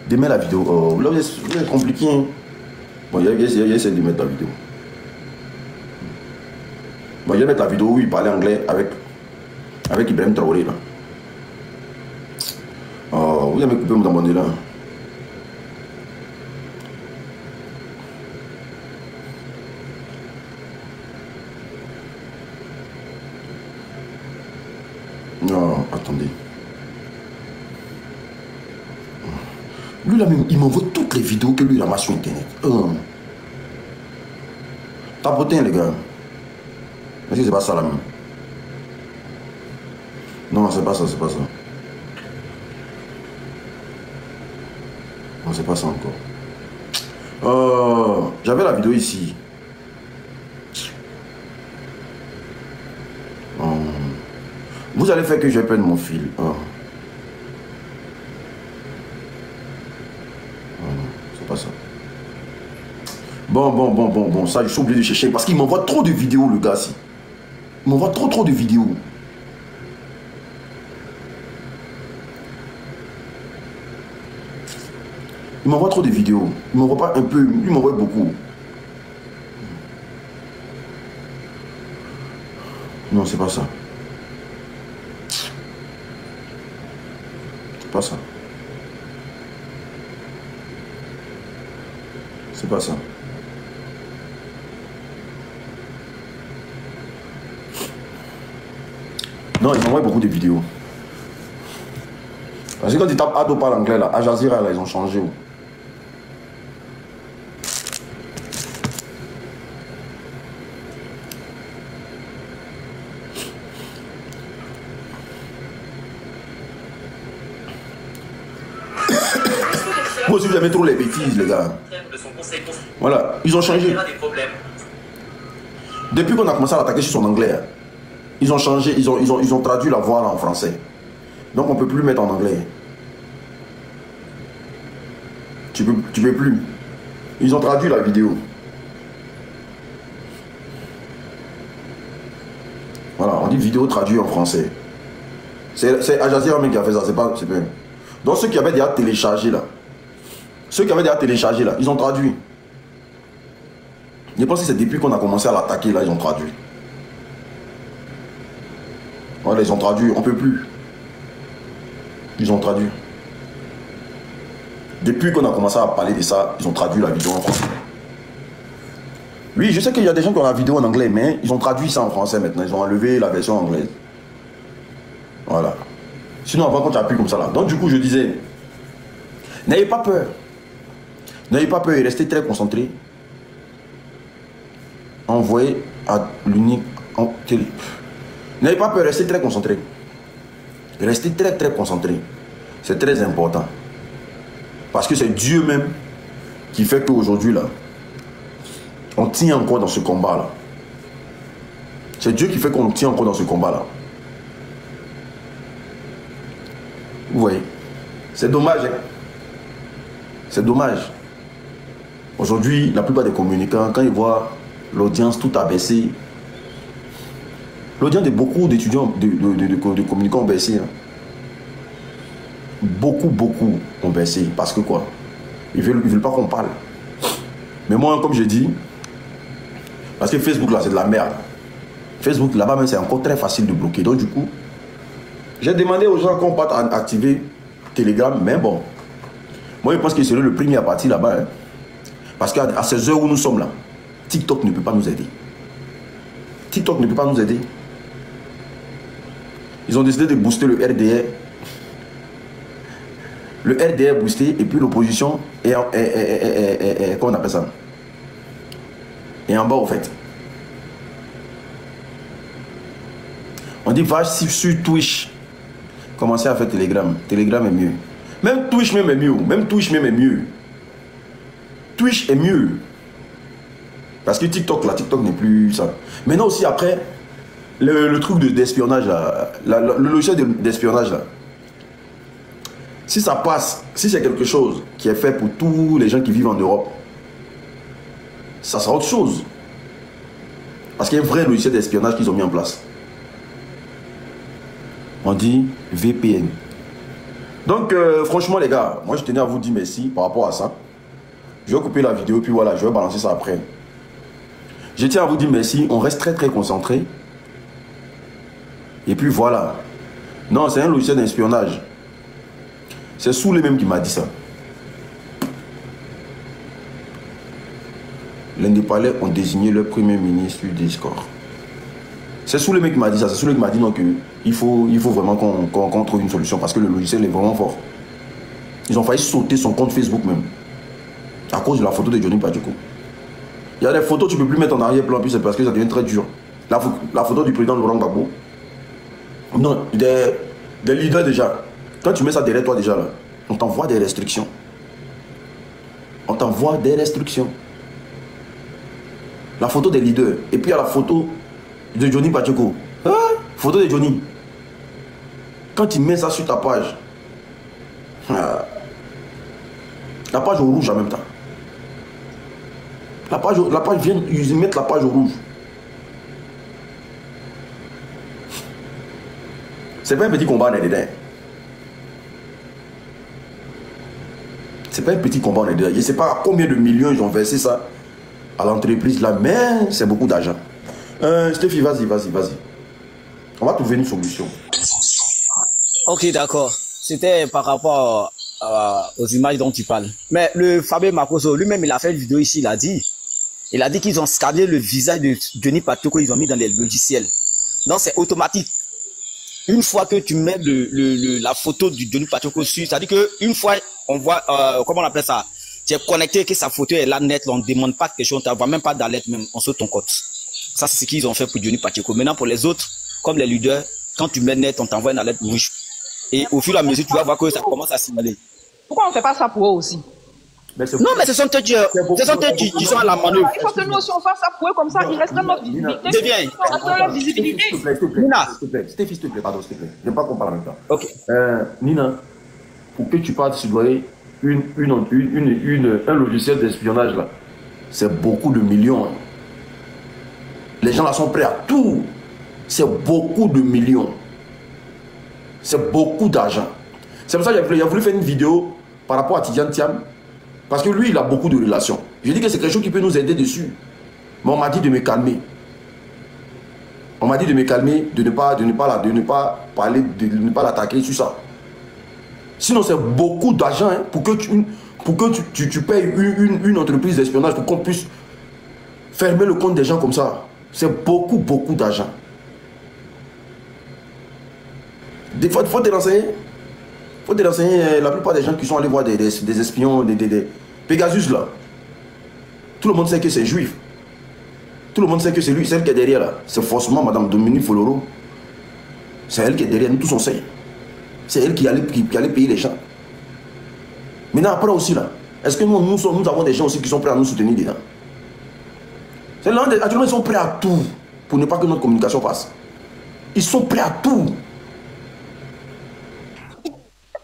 Demain, la vidéo. Oh, là, c'est compliqué. Hein? Bon, j'essaie de mettre la vidéo. Bon, je vais mettre la vidéo où il parlait anglais avec Ibrahim Traoré, là. Oh, vous avez coupé mon abonné, là. Non, attendez. Lui là même, il m'envoie toutes les vidéos que lui ramasse sur internet. Tapotez les gars. Est-ce que c'est pas ça là même? Non, c'est pas ça, c'est pas ça. Non, c'est pas ça encore. J'avais la vidéo ici. Vous allez faire que je perde mon fil. C'est pas ça. Bon, ça je suis obligé de chercher parce qu'il m'envoie trop de vidéos le gars ci. Il m'envoie trop de vidéos. Il m'envoie trop de vidéos. Il m'envoie pas un peu, il m'envoie beaucoup. Non, c'est pas ça. C'est pas ça. C'est pas ça. Non, il m'envoie beaucoup de vidéos. Parce que quand tu tapes Ado par l'anglais, là, Al Jazeera, là, ils ont changé. Vous aussi, vous aimez trop les bêtises, les gars. Voilà, ils ont changé. Depuis qu'on a commencé à l'attaquer sur son anglais, ils ont changé, ils ont traduit la voix là, en français. Donc on ne peut plus mettre en anglais. Tu peux plus. Ils ont traduit la vidéo. Voilà, on dit vidéo traduite en français. C'est Al Jazeera même qui a fait ça, c'est pas... Donc ceux qui avaient déjà téléchargé là, ils ont traduit. Je pense que c'est depuis qu'on a commencé à l'attaquer là, ils ont traduit. Voilà, ils ont traduit, on peut plus. Ils ont traduit. Depuis qu'on a commencé à parler de ça, ils ont traduit la vidéo en français. Oui, je sais qu'il y a des gens qui ont la vidéo en anglais, mais ils ont traduit ça en français maintenant. Ils ont enlevé la version anglaise. Voilà. Sinon, avant, quand tu appuies comme ça là. Donc, du coup, je disais, n'ayez pas peur. N'ayez pas peur et restez très concentrés. Envoyez à l'unique en télé. N'ayez pas peur, restez très concentrés. Restez très très concentrés. C'est très important. Parce que c'est Dieu même qui fait qu'aujourd'hui là, on tient encore dans ce combat là. C'est Dieu qui fait qu'on tient encore dans ce combat là. Vous voyez, c'est dommage. Hein? C'est dommage. Aujourd'hui, la plupart des communicants, quand ils voient l'audience tout abaissée, l'audience de beaucoup d'étudiants, de communicants ont baissé. Hein? Beaucoup ont baissé. Parce que quoi? Ils veulent pas qu'on parle. Mais moi, comme je dis, parce que Facebook là, c'est de la merde. Facebook là-bas, même c'est encore très facile de bloquer. Donc du coup, j'ai demandé aux gens qu'on parte à activer Telegram. Mais bon, moi je pense qu'il serait le premier à partir là-bas. Hein. Parce qu'à ces heures où nous sommes là, TikTok ne peut pas nous aider. TikTok ne peut pas nous aider. Ils ont décidé de booster le RDR. Le RDR boosté et puis l'opposition est comment on appelle ça? Et en bas au fait. On dit va sur Twitch. Commencez à faire Telegram. Telegram est mieux. Même Twitch même est mieux. Même Twitch même est mieux. Twitch est mieux. Parce que TikTok là, TikTok n'est plus ça. Maintenant aussi après, le truc d'espionnage là, le logiciel d'espionnage là. Si ça passe, si c'est quelque chose qui est fait pour tous les gens qui vivent en Europe, ça sera autre chose. Parce qu'il y a un vrai logiciel d'espionnage qu'ils ont mis en place. On dit VPN. Donc, franchement, les gars, moi je tenais à vous dire merci par rapport à ça. Je vais couper la vidéo, puis voilà, je vais balancer ça après. Je tiens à vous dire merci. On reste très très concentré. Et puis voilà. Non, c'est un logiciel d'espionnage. C'est Soulé même qui m'a dit ça. Les Népalais ont désigné leur premier ministre du Discord. C'est Soulé même qui m'a dit ça. C'est Soulé qui m'a dit non, qu'il faut vraiment qu'on trouve une solution parce que le logiciel est vraiment fort. Ils ont failli sauter son compte Facebook même. À cause de la photo de Johnny Padjoko. Il y a des photos que tu ne peux plus mettre en arrière-plan, puis c'est parce que ça devient très dur. La photo du président Laurent Gbagbo. Non, des leaders déjà. Quand tu mets ça derrière toi déjà là, on t'envoie des restrictions. On t'envoie des restrictions. La photo des leaders. Et puis il y a la photo de Johnny Padjoko. Ah, photo de Johnny. Quand tu mets ça sur ta page, la page au rouge en même temps. La page vient, ils mettent la page au rouge. C'est pas un petit combat, on est dedans. C'est pas un petit combat, on est dedans. Je ne sais pas combien de millions ils ont versé ça à l'entreprise là, mais c'est beaucoup d'argent. Stéphie, vas-y. On va trouver une solution.
Ok, d'accord. C'était par rapport aux images dont tu parles. Mais le Fabien Makoso, lui-même, il a fait une vidéo ici, il a dit qu'ils ont scanné le visage de Johnny Padjoko, ils ont mis dans les logiciels. Donc c'est automatique. Une fois que tu mets la photo du Johnny Padjoko sur, c'est-à-dire qu'une fois on voit, comment on appelle ça, tu es connecté, que sa photo est là net, on ne demande pas quelque chose, on ne t'envoie même pas d'alerte, même, on saute ton code. Ça, c'est ce qu'ils ont fait pour Johnny Padjoko. Maintenant, pour les autres, comme les leaders, quand tu mets net, on t'envoie une alerte rouge. Et au fur et à mesure, tu vas voir que ça commence à signaler.
Pourquoi on ne fait pas ça pour eux aussi?
Non, mais ce sont eux qui sont à la manœuvre.
Il faut que nous aussi on fasse ça pour eux, comme ça, ils restent dans notre visibilité.
Deviens.
Leur visibilité.
S'il te plaît.
Nina.
S'il te plaît, pardon, s'il te plaît. J'aime pas qu'on parle en même temps.
Ok.
Nina, pour que tu parles citoyen, un logiciel d'espionnage là, c'est beaucoup de millions. Hein. Les gens là sont prêts à tout. C'est beaucoup de millions. C'est beaucoup d'argent. C'est pour ça que j'ai voulu faire une vidéo par rapport à Tidiane Thiam. Parce que lui, il a beaucoup de relations. Je dis que c'est quelque chose qui peut nous aider dessus. Mais on m'a dit de me calmer. On m'a dit de me calmer, de ne pas parler, de ne pas l'attaquer sur ça. Sinon, c'est beaucoup d'argent hein, pour que tu payes une entreprise d'espionnage pour qu'on puisse fermer le compte des gens comme ça. C'est beaucoup, beaucoup d'argent. Des fois, il faut te renseigner. Faut te renseigner. La plupart des gens qui sont allés voir des espions, des Pegasus là. Tout le monde sait que c'est juif. Tout le monde sait que c'est lui, celle qui est derrière là. C'est forcément Madame Dominique Foloro. C'est elle qui est derrière, nous tous on sait. C'est elle qui allait payer les gens. Maintenant, après aussi là, est-ce que nous avons des gens aussi qui sont prêts à nous soutenir dedans? Actuellement, ils sont prêts à tout pour ne pas que notre communication passe. Ils sont prêts à tout.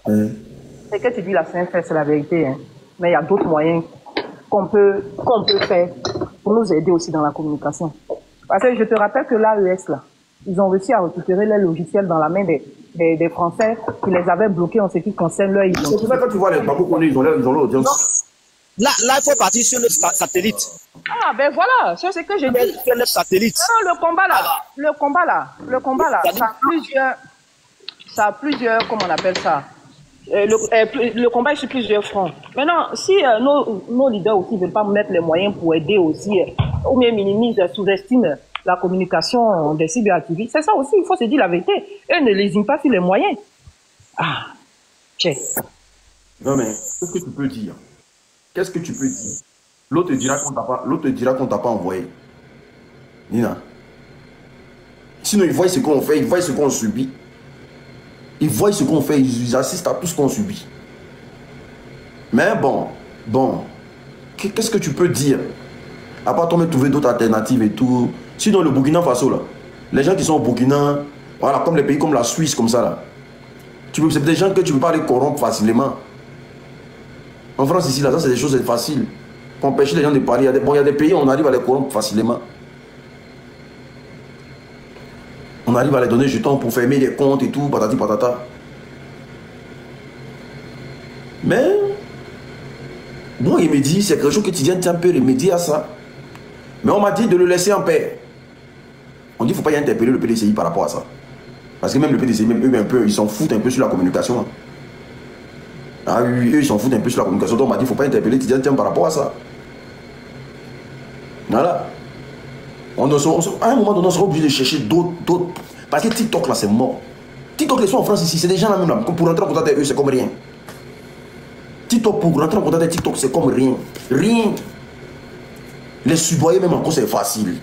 Ce que tu dis là, c'est la vérité. Hein. Mais il y a d'autres moyens qu'on peut faire pour nous aider aussi dans la communication. Parce que je te rappelle que l'AES, là, ils ont réussi à récupérer les logiciels dans la main des Français qui les avaient bloqués en ce qui concerne leur identité.
C'est pour ça que quand tu vois les babous qu'on est, ils ont l'audience.
Là, il faut partir sur notre satellite.
Ah, ben voilà, c'est ce que j'ai dit.
Sur notre satellite.
Non, le combat là, ça a plusieurs, comment on appelle ça? Le combat est sur plusieurs fronts. Maintenant, si nos leaders aussi ne veulent pas mettre les moyens pour aider aussi, ou bien minimisent, sous-estiment la communication des cyberactivistes, c'est ça aussi, il faut se dire la vérité. Eux ne lésinent pas sur les moyens. Ah, tiens.
Non mais, qu'est-ce que tu peux dire? Qu'est-ce que tu peux dire? L'autre te dira qu'on t'a pas envoyé. Nina. Sinon, ils voient ce qu'on fait, ils voient ce qu'on subit. Ils voient ce qu'on fait, ils assistent à tout ce qu'on subit. Mais bon, qu'est-ce que tu peux dire? À part toi, trouver d'autres alternatives et tout. Sinon, le Burkina Faso, là, les gens qui sont au Burkina, voilà, comme les pays comme la Suisse, comme ça, là. C'est des gens que tu ne peux pas les corrompre facilement. En France, ici, là, ça, c'est des choses faciles. Pour empêcher les gens de parler. Il y a des pays où on arrive à les corrompre facilement. On arrive à les donner jetons pour fermer les comptes et tout, patati patata. Mais, bon, il me dit, c'est quelque chose que tu viens un peu remédier à ça. Mais on m'a dit de le laisser en paix. On dit qu'il ne faut pas y interpeller le PDCI par rapport à ça. Parce que même le PDCI, même eux, un peu, ils s'en foutent un peu sur la communication. Ah oui, eux, ils s'en foutent un peu sur la communication. Donc on m'a dit qu'il ne faut pas interpeller Tidiane par rapport à ça. Voilà. À un moment donné, on sera obligé de chercher d'autres. Parce que TikTok, là, c'est mort. TikTok, les sont en France ici, c'est des gens là même là. Pour rentrer en contact avec eux, c'est comme rien. TikTok, pour rentrer en contact avec TikTok, c'est comme rien. Rien. Les suboyer même encore, c'est facile.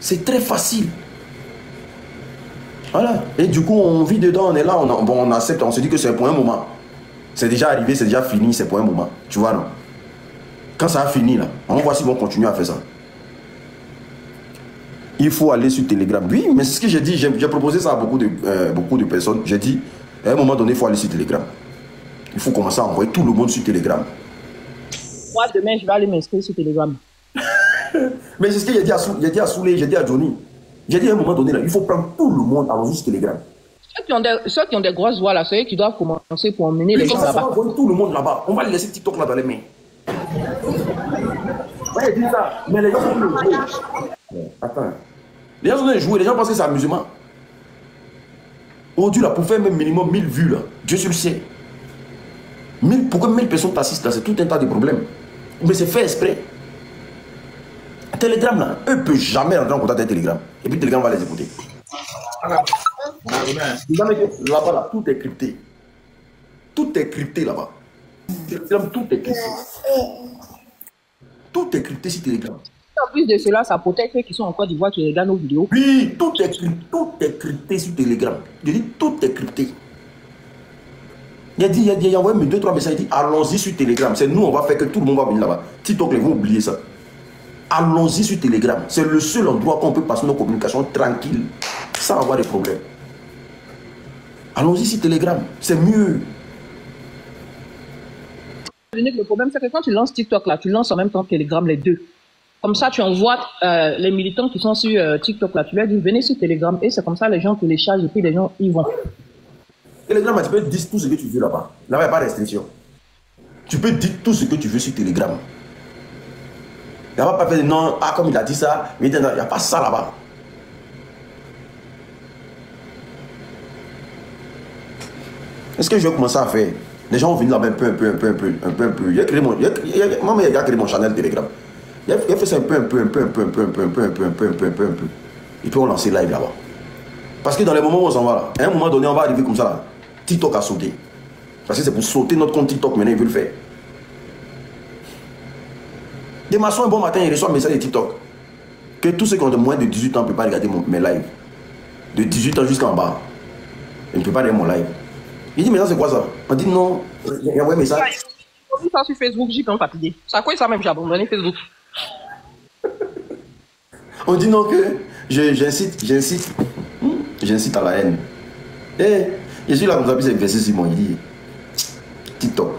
C'est très facile. Voilà. Et du coup, on vit dedans, on est là, on accepte, on se dit que c'est pour un moment. C'est déjà arrivé, c'est déjà fini, c'est pour un moment. Tu vois, non? Quand ça a fini, là, on va voir s'ils vont continuer à faire ça. Il faut aller sur Telegram. Oui, mais c'est ce que j'ai dit. J'ai proposé ça à beaucoup de personnes. J'ai dit, à un moment donné, il faut aller sur Telegram. Il faut commencer à envoyer tout le monde sur Telegram.
Moi, demain, je vais aller m'inscrire sur Telegram.
Mais c'est ce que j'ai dit à Souley, j'ai dit à Johnny. J'ai dit à un moment donné, là, il faut prendre tout le monde à sur Telegram.
Ceux qui ont des grosses voix là, c'est eux qui doivent commencer pour emmener les gens là-bas.
On va envoyer tout le monde là-bas. On va laisser TikTok là dans les mains. Ouais, dis ça. Mais les gens sont en train de jouer. Attends. Les gens sont en train de jouer. Les gens pensent que c'est amusement. Aujourd'hui, là, pour faire même minimum 1000 vues, là, Dieu seul sait. Pourquoi 1000 personnes t'assistent là? C'est tout un tas de problèmes. Mais c'est fait exprès. Telegram, là, eux ne peuvent jamais rentrer en contact avec Telegram. Et puis Telegram va les écouter. Là-bas, là, tout est crypté. Tout est crypté là-bas. Telegram, tout est crypté. Tout est crypté sur Telegram.
En plus de cela, ça protège ceux qui sont en Côte d'Ivoire qui regardent nos vidéos.
Oui, tout est crypté sur Telegram. Je dis tout est crypté. Il a envoyé mes 2-3 messages, il dit allons-y sur Telegram. C'est nous, on va faire que tout le monde va venir là-bas. TikTok, les vont oublier ça. Allons-y sur Telegram. C'est le seul endroit qu'on peut passer nos communications tranquilles, sans avoir des problèmes. Allons-y sur Telegram, c'est mieux.
Le problème, c'est que quand tu lances TikTok, là, tu lances en même temps Telegram, les deux. Comme ça, tu envoies les militants qui sont sur TikTok, là, tu leur dis, venez sur Telegram, et c'est comme ça, les gens téléchargent, et puis les gens y vont.
Telegram, tu peux dire tout ce que tu veux là-bas. Là-bas, il n'y a pas de restriction. Tu peux dire tout ce que tu veux sur Telegram. Il n'y a pas fait de non, ah, comme il a dit ça, mais il n'y a pas ça là-bas. Est-ce que je vais commencer à faire? Les gens vont venir là-bas un peu. Il a créé mon, il a créé mon channel Telegram. Il a fait ça un peu. Et puis on lance live là-bas. Parce que dans les moments où on s'en va là, à un moment donné, on va arriver comme ça là. TikTok a sauté. Parce que c'est pour sauter notre compte TikTok, maintenant ils veulent le faire. Des maçons, un bon matin, ils reçoivent un message de TikTok. Que tous ceux qui ont de moins de 18 ans ne peuvent pas regarder mes lives. De 18 ans jusqu'en bas. Ils ne peuvent pas regarder mon live. Il dit, mais c'est quoi ça? On dit non. Il y a un message.
J'ai vu ça sur Facebook, j'ai quand même fatigué. C'est à quoi ça même, j'ai abandonné Facebook.
On dit non que j'incite à la haine. Et je suis là comme ça, puis c'est versé sur moi, il dit TikTok.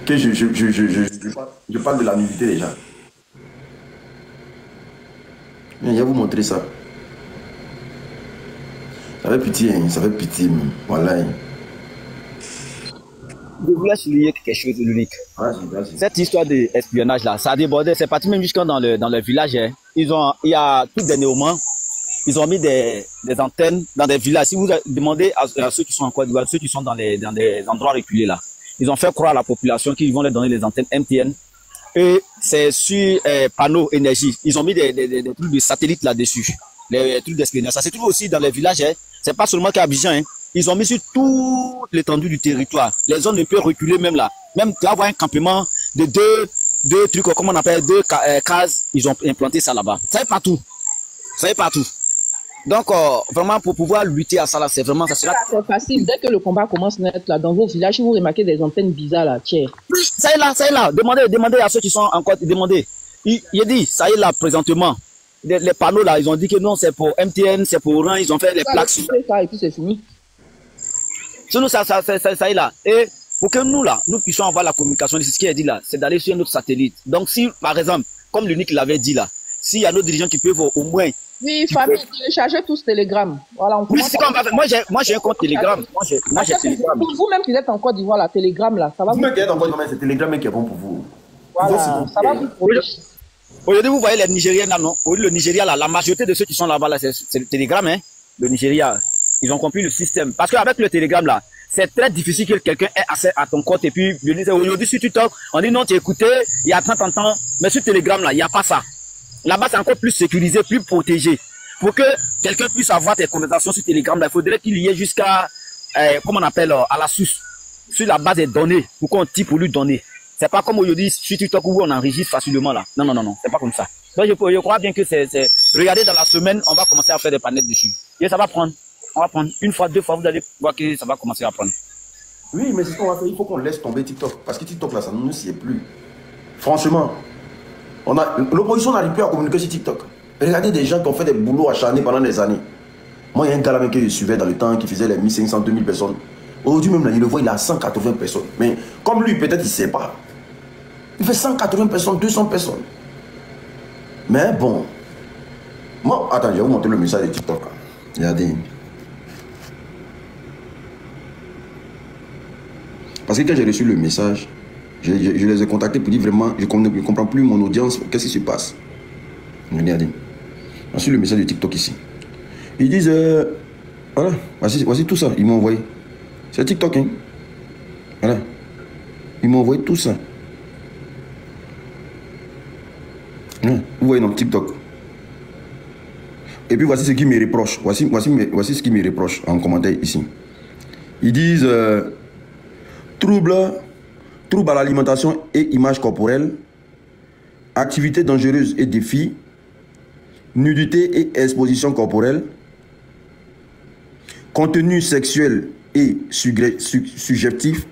Que je parle de la nudité des gens. Mais je vais vous montrer ça. Ça fait pitié, hein, ça fait pitié. Voilà.
Je voulais souligner quelque chose de l'unique. Cette histoire d'espionnage là, ça a débordé. C'est parti même jusqu'à dans le village. Hein. Il y a tout dernièrement, ils ont mis des antennes dans des villages. Si vous demandez à ceux qui sont en Côte d'Ivoire, ceux qui sont dans des endroits reculés là, ils ont fait croire à la population qu'ils vont leur donner les antennes MTN. Et c'est sur panneaux énergie. Ils ont mis des trucs de satellites là-dessus. Les trucs d'espionnage. Ça se trouve aussi dans les villages. Hein. C'est pas seulement qu'à Abidjan. Hein. Ils ont mis sur toute l'étendue du territoire. Les zones ne peuvent reculer même là. Même tu vas avoir un campement de deux trucs, comment on appelle, deux cases. Ils ont implanté ça là-bas. Ça est partout. Ça est partout. Donc, vraiment, pour pouvoir lutter à ça là, c'est vraiment, ça sera...
C'est facile. Dès que le combat commence à être là, dans vos villages, vous remarquez des antennes bizarres là, tiens.
Oui, ça est là. Demandez à ceux qui sont encore, demandez. Il dit, ça y est là, présentement. Les panneaux là, ils ont dit que non, c'est pour MTN, c'est pour Orange, ils ont fait les plaques.
Ça, et puis c'est fini.
Sur nous, ça y est là. Et pour que nous là, nous puissions avoir la communication, c'est ce qu'il a dit là, c'est d'aller sur notre satellite. Donc si, par exemple, comme l'unique l'avait dit là, s'il y a nos dirigeants qui peuvent au moins...
Oui, famille, téléchargez tous Telegram. Voilà, on
oui, c'est comme moi j'ai un compte Telegram. Moi j'ai Telegram.
Vous-même qui êtes en Côte d'Ivoire, la Telegram là, ça va.
Vous-même qui êtes en Côte d'Ivoire, c'est Telegram qui est bon pour vous.
Voilà, ça va vous pour
Aujourd'hui, vous voyez les Nigériens là, non? Aujourd'hui, le Nigeria là, la majorité de ceux qui sont là-bas là, c'est le Telegram, hein. Le Nigeria, ils ont compris le système. Parce qu'avec le Telegram là, c'est très difficile que quelqu'un ait accès à ton compte et puis aujourd'hui sur TikTok, on dit non, tu es écouté, il y a 30 ans, mais sur Telegram là, il n'y a pas ça. Là-bas, c'est encore plus sécurisé, plus protégé. Pour que quelqu'un puisse avoir tes conversations sur Telegram là, il faudrait qu'il y ait jusqu'à, comment on appelle, à la source, sur la base des données, pour qu'on type pour lui donner. C'est pas comme aujourd'hui sur TikTok où on enregistre facilement là. Non, c'est pas comme ça. Donc je crois bien que c'est... Regardez dans la semaine, on va commencer à faire des panettes dessus. Et ça va prendre. On va prendre une fois, deux fois, vous allez voir que ça va commencer à prendre.
Oui, mais c'est ce qu'on va faire. Il faut qu'on laisse tomber TikTok. Parce que TikTok là, ça ne nous sied plus. Franchement, l'opposition n'arrive plus à communiquer sur TikTok. Regardez des gens qui ont fait des boulots acharnés pendant des années. Moi, il y a un gars là que je suivais dans le temps qui faisait les 1500, 2000 personnes. Aujourd'hui même, là, il le voit, il a 180 personnes. Mais comme lui, peut-être il ne sait pas. Il fait 180 personnes, 200 personnes. Mais bon. Moi, attends, je vais vous montrer le message de TikTok. Regardez. Parce que quand j'ai reçu le message, je les ai contactés pour dire vraiment, je ne comprends plus mon audience, qu'est-ce qui se passe. Regardez. Ensuite, le message de TikTok ici. Ils disent, voilà, voici tout ça, ils m'ont envoyé. C'est TikTok, hein. Voilà. Ils m'ont envoyé tout ça. Vous voyez dans TikTok. Et puis voici ce qu'ils me reprochent. Voici ce qu'ils me reprochent en commentaire ici. Ils disent trouble à l'alimentation et image corporelle, activités dangereuses et défis, nudité et exposition corporelle, contenu sexuel et subjectif,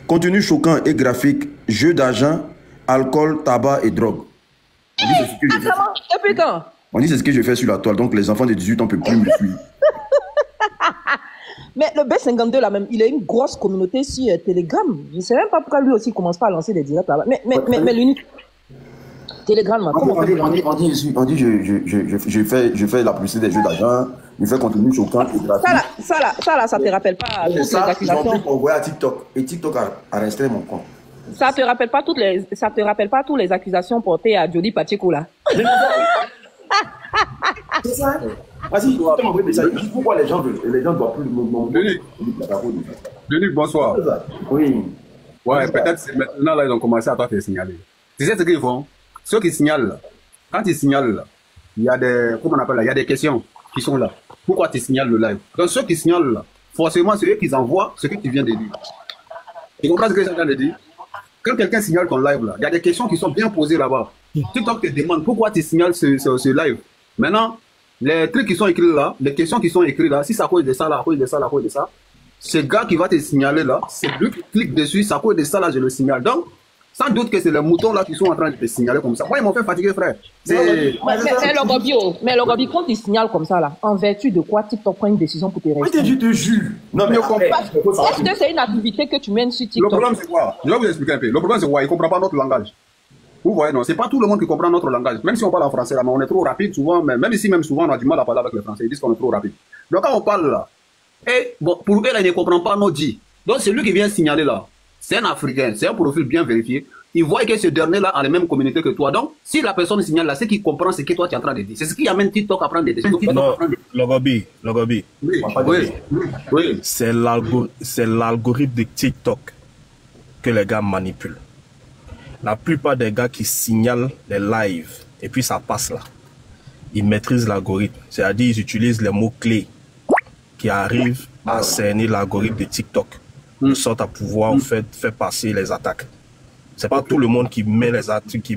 contenu choquant et graphique, jeu d'argent, alcool, tabac et drogue. On dit c'est ce que je fais.
Depuis quand?
On dit c'est ce que je fais sur la toile, donc les enfants de 18 ans ne peuvent plus me suivre.
Mais le B52 là même, il a une grosse communauté sur Telegram. Je ne sais même pas pourquoi lui aussi commence pas à lancer des directs là-bas. Mais l'unique Telegram, comment on dit
je fais la publicité des jeux d'argent, je fais contenu choquant et graphique.
Ça te rappelle pas toutes les accusations.
Ils ont envoyé à TikTok et TikTok a restreint mon compte.
Ça te rappelle pas toutes les accusations portées à Jody Pacheco là.
C'est ça. Vas-y, pourquoi les gens doivent plus
Denis, bonsoir.
Oui.
Ouais, peut-être c'est maintenant là ils ont commencé à te signaler. Tu sais ce qu'ils font? Ceux qui signalent là, quand ils signalent là, il y a des, comment on appelle là, il y a des questions qui sont là. Pourquoi tu signales le live? Donc ceux qui signalent là, forcément c'est eux qui envoient ce que tu viens de dire. Tu comprends ce que je viens de dire? Quand quelqu'un signale ton live là, il y a des questions qui sont bien posées là-bas. TikTok te demande pourquoi tu signales ce live. Maintenant, les trucs qui sont écrits là, les questions qui sont écrites là, si ça cause de ça là, à cause de ça là, à cause de ça, ce gars qui va te signaler là, c'est lui qui clique dessus, ça cause de ça là, je le signale. Donc, sans doute que c'est les moutons là qui sont en train de te signaler comme ça. Moi, ils m'ont fait fatiguer, frère. Mais
le Gobi, quand ils signalent comme ça là, en vertu de quoi TikTok prend une décision pour te rester?
Je te jure. Non, mais
est-ce que c'est une activité que tu mènes sur TikTok?
Le problème c'est quoi? Je vais vous expliquer un peu. Le problème c'est quoi? Ils ne comprennent pas notre langage. Vous voyez, non, c'est pas tout le monde qui comprend notre langage. Même si on parle en français là, mais on est trop rapide souvent, même ici, même souvent, on a du mal à parler avec les Français. Ils disent qu'on est trop rapide. Donc quand on parle là, et bon, pour eux, ils ne comprennent pas nos dits. Donc celui qui vient signaler là, c'est un Africain, c'est un profil bien vérifié. Il voit que ce dernier-là a les mêmes communautés que toi. Donc, si la personne signale là, c'est qu'il comprend ce que toi tu es en train de dire. C'est ce qui amène TikTok à prendre des décisions.
Non, le Gobi.
Oui.
C'est l'algorithme de TikTok que les gars manipulent. La plupart des gars qui signalent les lives, et puis ça passe là, ils maîtrisent l'algorithme. C'est-à-dire, ils utilisent les mots-clés qui arrivent à cerner l'algorithme de TikTok, de sorte à pouvoir faire passer les attaques. C'est pas tout le monde qui met les attaques, qui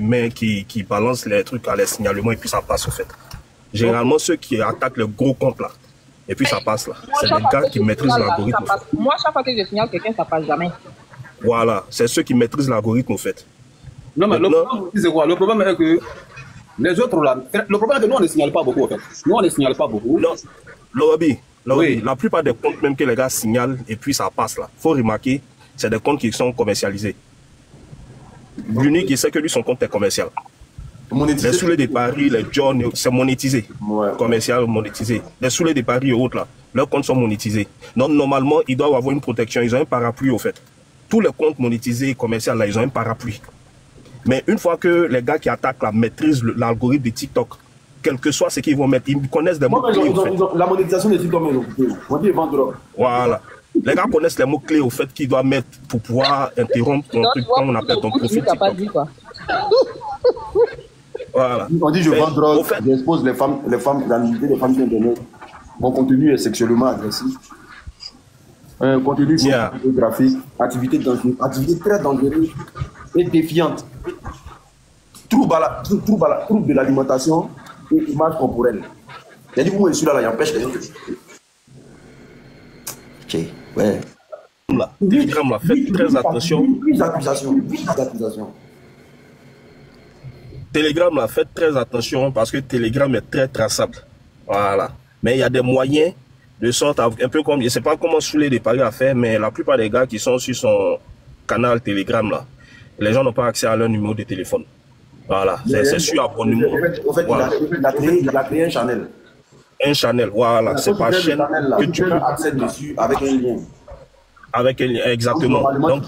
balance les trucs à les signalements, et puis ça passe au fait. Généralement, ceux qui attaquent le gros compte là, et puis ça passe là. C'est des gars qui maîtrisent l'algorithme.
Moi, chaque fois que je signale quelqu'un, ça passe jamais.
Voilà, c'est ceux qui maîtrisent l'algorithme au fait.
Non, mais le problème, c'est quoi? Le problème est que les autres là, le problème est que nous on ne signale pas beaucoup en fait. Nous on ne signale pas beaucoup.
Non, Lorobi, la plupart des comptes même que les gars signalent et puis ça passe là. Faut remarquer, c'est des comptes qui sont commercialisés. L'unique, il sait que lui son compte est commercial. Les soulets de paris, les John, c'est monétisé. Commercial monétisé. Les soulets de paris et autres là, leurs comptes sont monétisés. Donc normalement, ils doivent avoir une protection. Ils ont un parapluie au fait. Tous les comptes monétisés et commerciaux là, ils ont un parapluie. Mais une fois que les gars qui attaquent la maîtrisent l'algorithme de TikTok, quel que soit ce qu'ils vont mettre, ils connaissent des mots-clés.
La monétisation de TikTok, on dit vendre.
Voilà. Les gars connaissent les mots-clés au fait qu'ils doivent mettre pour pouvoir interrompre ton truc, comme on appelle ton profil TikTok. Voilà.
On dit je vends drogue, j'expose les femmes, la nudité des femmes sur Internet. Mon contenu est sexuellement agressif. Un contenu graphique, activité très dangereuse et défiante. Trouble de l'alimentation et image corporelle. Il y a dit, moi, je suis là, il empêche les gens. Ok, ouais.
Telegram là, faites très attention.
Plus d'accusations.
Telegram là, faites très attention parce que Telegram est très traçable. Voilà. Mais il y a des moyens de sorte à, un peu comme, je ne sais pas comment Soulé de Paris a fait, mais la plupart des gars qui sont sur son canal Telegram là, les gens n'ont pas accès à leur numéro de téléphone. Voilà, c'est sur abonnement.
En fait, voilà. il a créé un channel.
Un channel, voilà, c'est pas chaîne que tu peux
accès dessus avec un lien.
Avec un lien, exactement. Donc,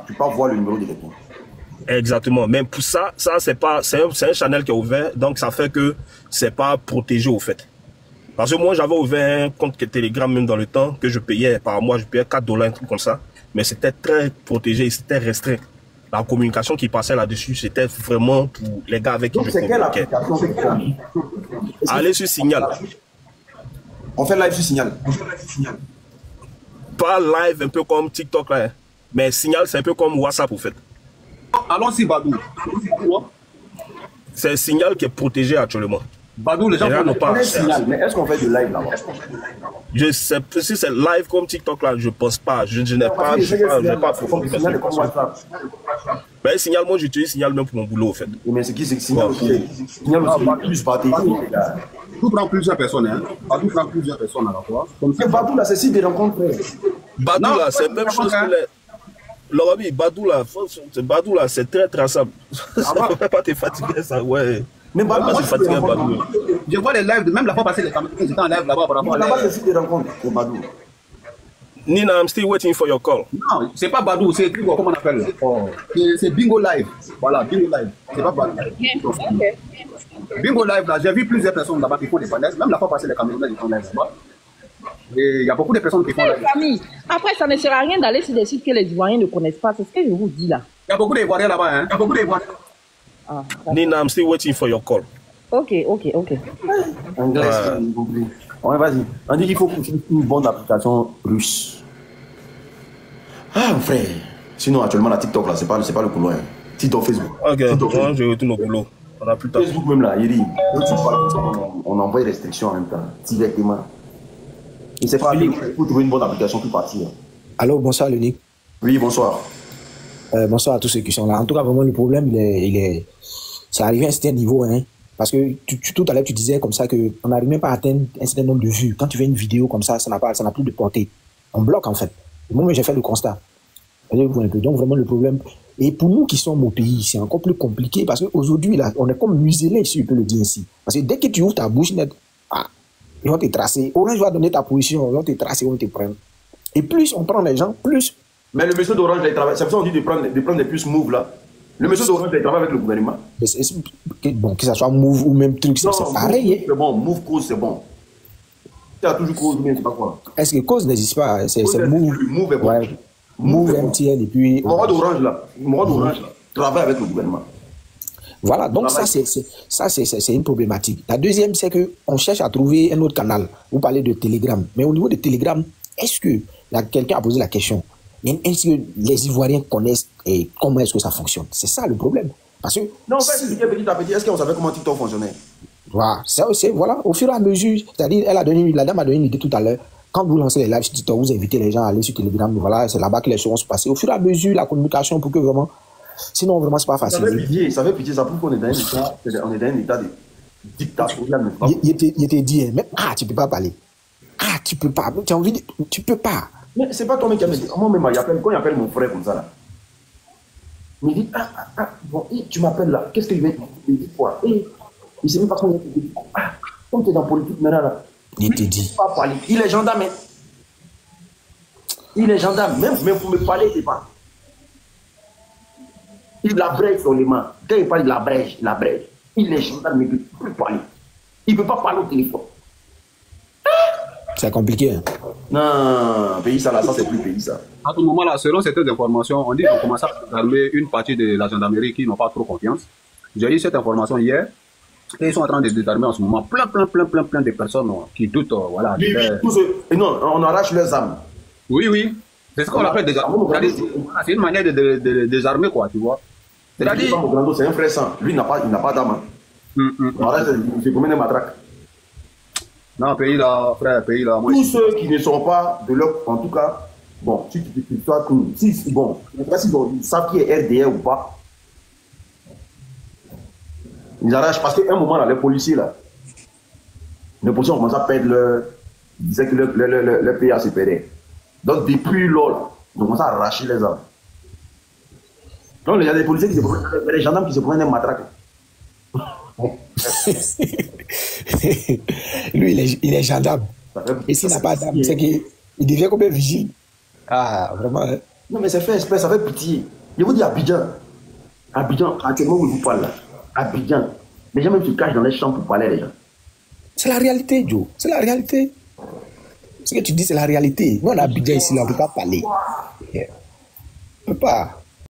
tu peux voir le numéro de téléphone.
Exactement. Mais pour ça c'est un channel qui est ouvert, donc ça fait que c'est pas protégé au fait. Parce que moi, j'avais ouvert un compte Telegram même dans le temps que je payais par mois, je payais $4, un truc comme ça. Mais c'était très protégé, c'était restreint. La communication qui passait là-dessus, c'était vraiment pour les gars avec qui je communiquais. Allez sur Signal.
On fait live sur Signal.
Pas live un peu comme TikTok là, mais Signal c'est un peu comme WhatsApp au fait.
Allons-y Badou.
C'est un Signal qui est protégé actuellement.
Badou, les gens
n'ont pas Signal, mais est-ce qu'on fait du live là-bas?
Je sais si c'est live comme TikTok là, je pense pas. Je n'ai pas, je n'ai pas approfondi. Ben, Signal, moi j'utilise Signal même pour mon boulot en fait.
Mais c'est qui c'est Signal aussi? Signal aussi, plus Badou.
Tout prend plusieurs personnes, hein. Badou prend plusieurs personnes à la fois.
Mais Badou là, c'est si des rencontres.
Badou là, c'est la même chose que les. L'Arabi, Badou là, c'est très traçable. Ça ne peut pas te fatiguer, ça, ouais.
Mais Badou, moi,
Badou.
Je vois les lives, même la fois passée, les caméras, ils étaient en live là-bas par rapport à
là-bas, c'est si des rencontres pour Badou.
Nina, I'm still waiting for your call.
Non, c'est pas Badou, c'est comment on appelle? C'est Bingo Live. Voilà, Bingo Live. C'est pas Badou. Bingo Live, là, j'ai vu plusieurs personnes là-bas qui font des panels. Même la fois passée, les caméras, ils font live là-bas. Et il y a beaucoup de personnes qui font live.
Famille. Après, ça ne sert à rien d'aller sur des sites que les Ivoiriens ne connaissent pas. C'est ce que je vous dis là.
Il y a beaucoup d'Ivoiriens là-bas, hein. Il y a beaucoup d'Ivoiriens.
Nina, I'm still waiting for your call.
Ok.
Anglais, ouais, vas-y. On dit qu'il faut une bonne application russe. Ah, frère. Sinon, actuellement, la TikTok, là, c'est pas le couloir. Hein. TikTok, Facebook.
Ok, je retourne au boulot. On a plus tard.
Facebook, même là, il dit, on envoie des restrictions en même temps, directement. Et c'est pas pour trouver une bonne application pour partir.
Allô, bonsoir, Lunique.
Oui, bonsoir.
Bonsoir à tous ceux qui sont là. En tout cas, vraiment, le problème, c'est arrivé à un certain niveau, hein. Parce que tout à l'heure, tu disais comme ça qu'on n'arrive même pas à atteindre un certain nombre de vues. Quand tu fais une vidéo comme ça n'a plus de portée. On bloque, en fait. Moi, j'ai fait le constat. Donc, vraiment, le problème. Et pour nous qui sommes au pays, c'est encore plus compliqué parce qu'aujourd'hui, là, on est comme muselé, si je peux le dire ainsi. Parce que dès que tu ouvres ta bouche, ils vont te tracer. Orange va donner ta position, ils vont te tracer, ils vont te prendre. Et plus on prend les gens, plus.
Mais le monsieur d'Orange, il travaille. C'est pour ça qu'on dit de prendre des puces Move là. Le monsieur d'Orange, il travaille avec le gouvernement.
Bon, que ce soit Move ou même truc, c'est pareil.
C'est bon, Move cause, c'est bon. Tu as toujours cause, mais c'est pas quoi.
Est-ce que cause n'existe pas? C'est Move.
Move est bon.
Ouais. Move, MTN et puis.
Mon d'Orange là, travaille avec le gouvernement.
Voilà, donc ça c'est une problématique. La deuxième, c'est qu'on cherche à trouver un autre canal. Vous parlez de Telegram. Mais au niveau de Telegram, est-ce que quelqu'un a posé la question? Est-ce que les Ivoiriens connaissent et comment est-ce que ça fonctionne? C'est ça le problème. Parce que
non, en fait, petit à petit, est-ce qu'on savait comment TikTok fonctionnait?
Voilà, voilà, au fur et à mesure, c'est-à-dire, la dame a donné une idée tout à l'heure. Quand vous lancez les lives sur TikTok, vous invitez les gens à aller sur Telegram. Voilà, c'est là-bas que les choses vont se passer. Au fur et à mesure, la communication pour que vraiment. Sinon, vraiment, c'est pas facile.
Ça fait pitié, ça prouve qu'on est dans un état de dictatorial.
Il te dit, mais tu peux pas parler. Tu peux pas. Tu as envie de. Tu peux pas.
Mais c'est pas toi qui as dit. Moi-même, quand il appelle mon frère comme ça, là, il me dit, bon, tu m'appelles là, qu'est-ce que je vais te dire? Il dit quoi? Il ne sait même pas comment il dit. Comme tu es dans la politique maintenant, là.
Il te dit.
Pas parler. Il est gendarme. Il est gendarme. Même pour me parler, il ne pas. Il l'abrège sur les mains. Quand il parle, il l'abrège. Il est gendarme, mais il ne peut plus parler. Il ne peut pas parler au téléphone.
C'est compliqué. Hein?
Non, pays ça, là, ça, c'est plus pays ça.
À ce moment-là, selon certaines informations, on dit qu'on commence à armer une partie de la gendarmerie qui n'ont pas trop confiance. J'ai eu cette information hier. Et ils sont en train de désarmer en ce moment plein de personnes qui doutent. Voilà,
et non, on arrache leurs armes.
Oui. C'est ce qu'on appelle désarmer. C'est une manière de désarmer, quoi, tu vois.
C'est-à-dire. C'est un frère sang. Lui, il n'a pas d'armes. C'est combien de matraques?
Non, pays là, frère, pays là.
Tous ceux qui ne sont pas de leur. En tout cas, bon, si tu bon, je ne sais pas s'ils savent qui est RDR ou pas. Ils arrachent parce qu'à un moment là, les policiers ont commencé à perdre ils disaient que le pays a se perdait. Donc depuis là, ils ont commencé à arracher les armes. Donc il y a des policiers qui se prennent, les gendarmes qui se prennent des matraques.
Lui, il est gendarme. Et s'il n'a pas d'armes, c'est qu'il devient comme un vigile. Vraiment. Hein?
Non, mais c'est fait exprès, ça fait pitié. Je vous dis Abidjan, actuellement où je vous parle là. Abidjan. Les gens même se cachent dans les champs pour parler les gens.
C'est la réalité, Joe. C'est la réalité. Ce que tu dis, c'est la réalité. Nous, on a Abidjan ici, là, on ne peut pas parler. On ne peut pas.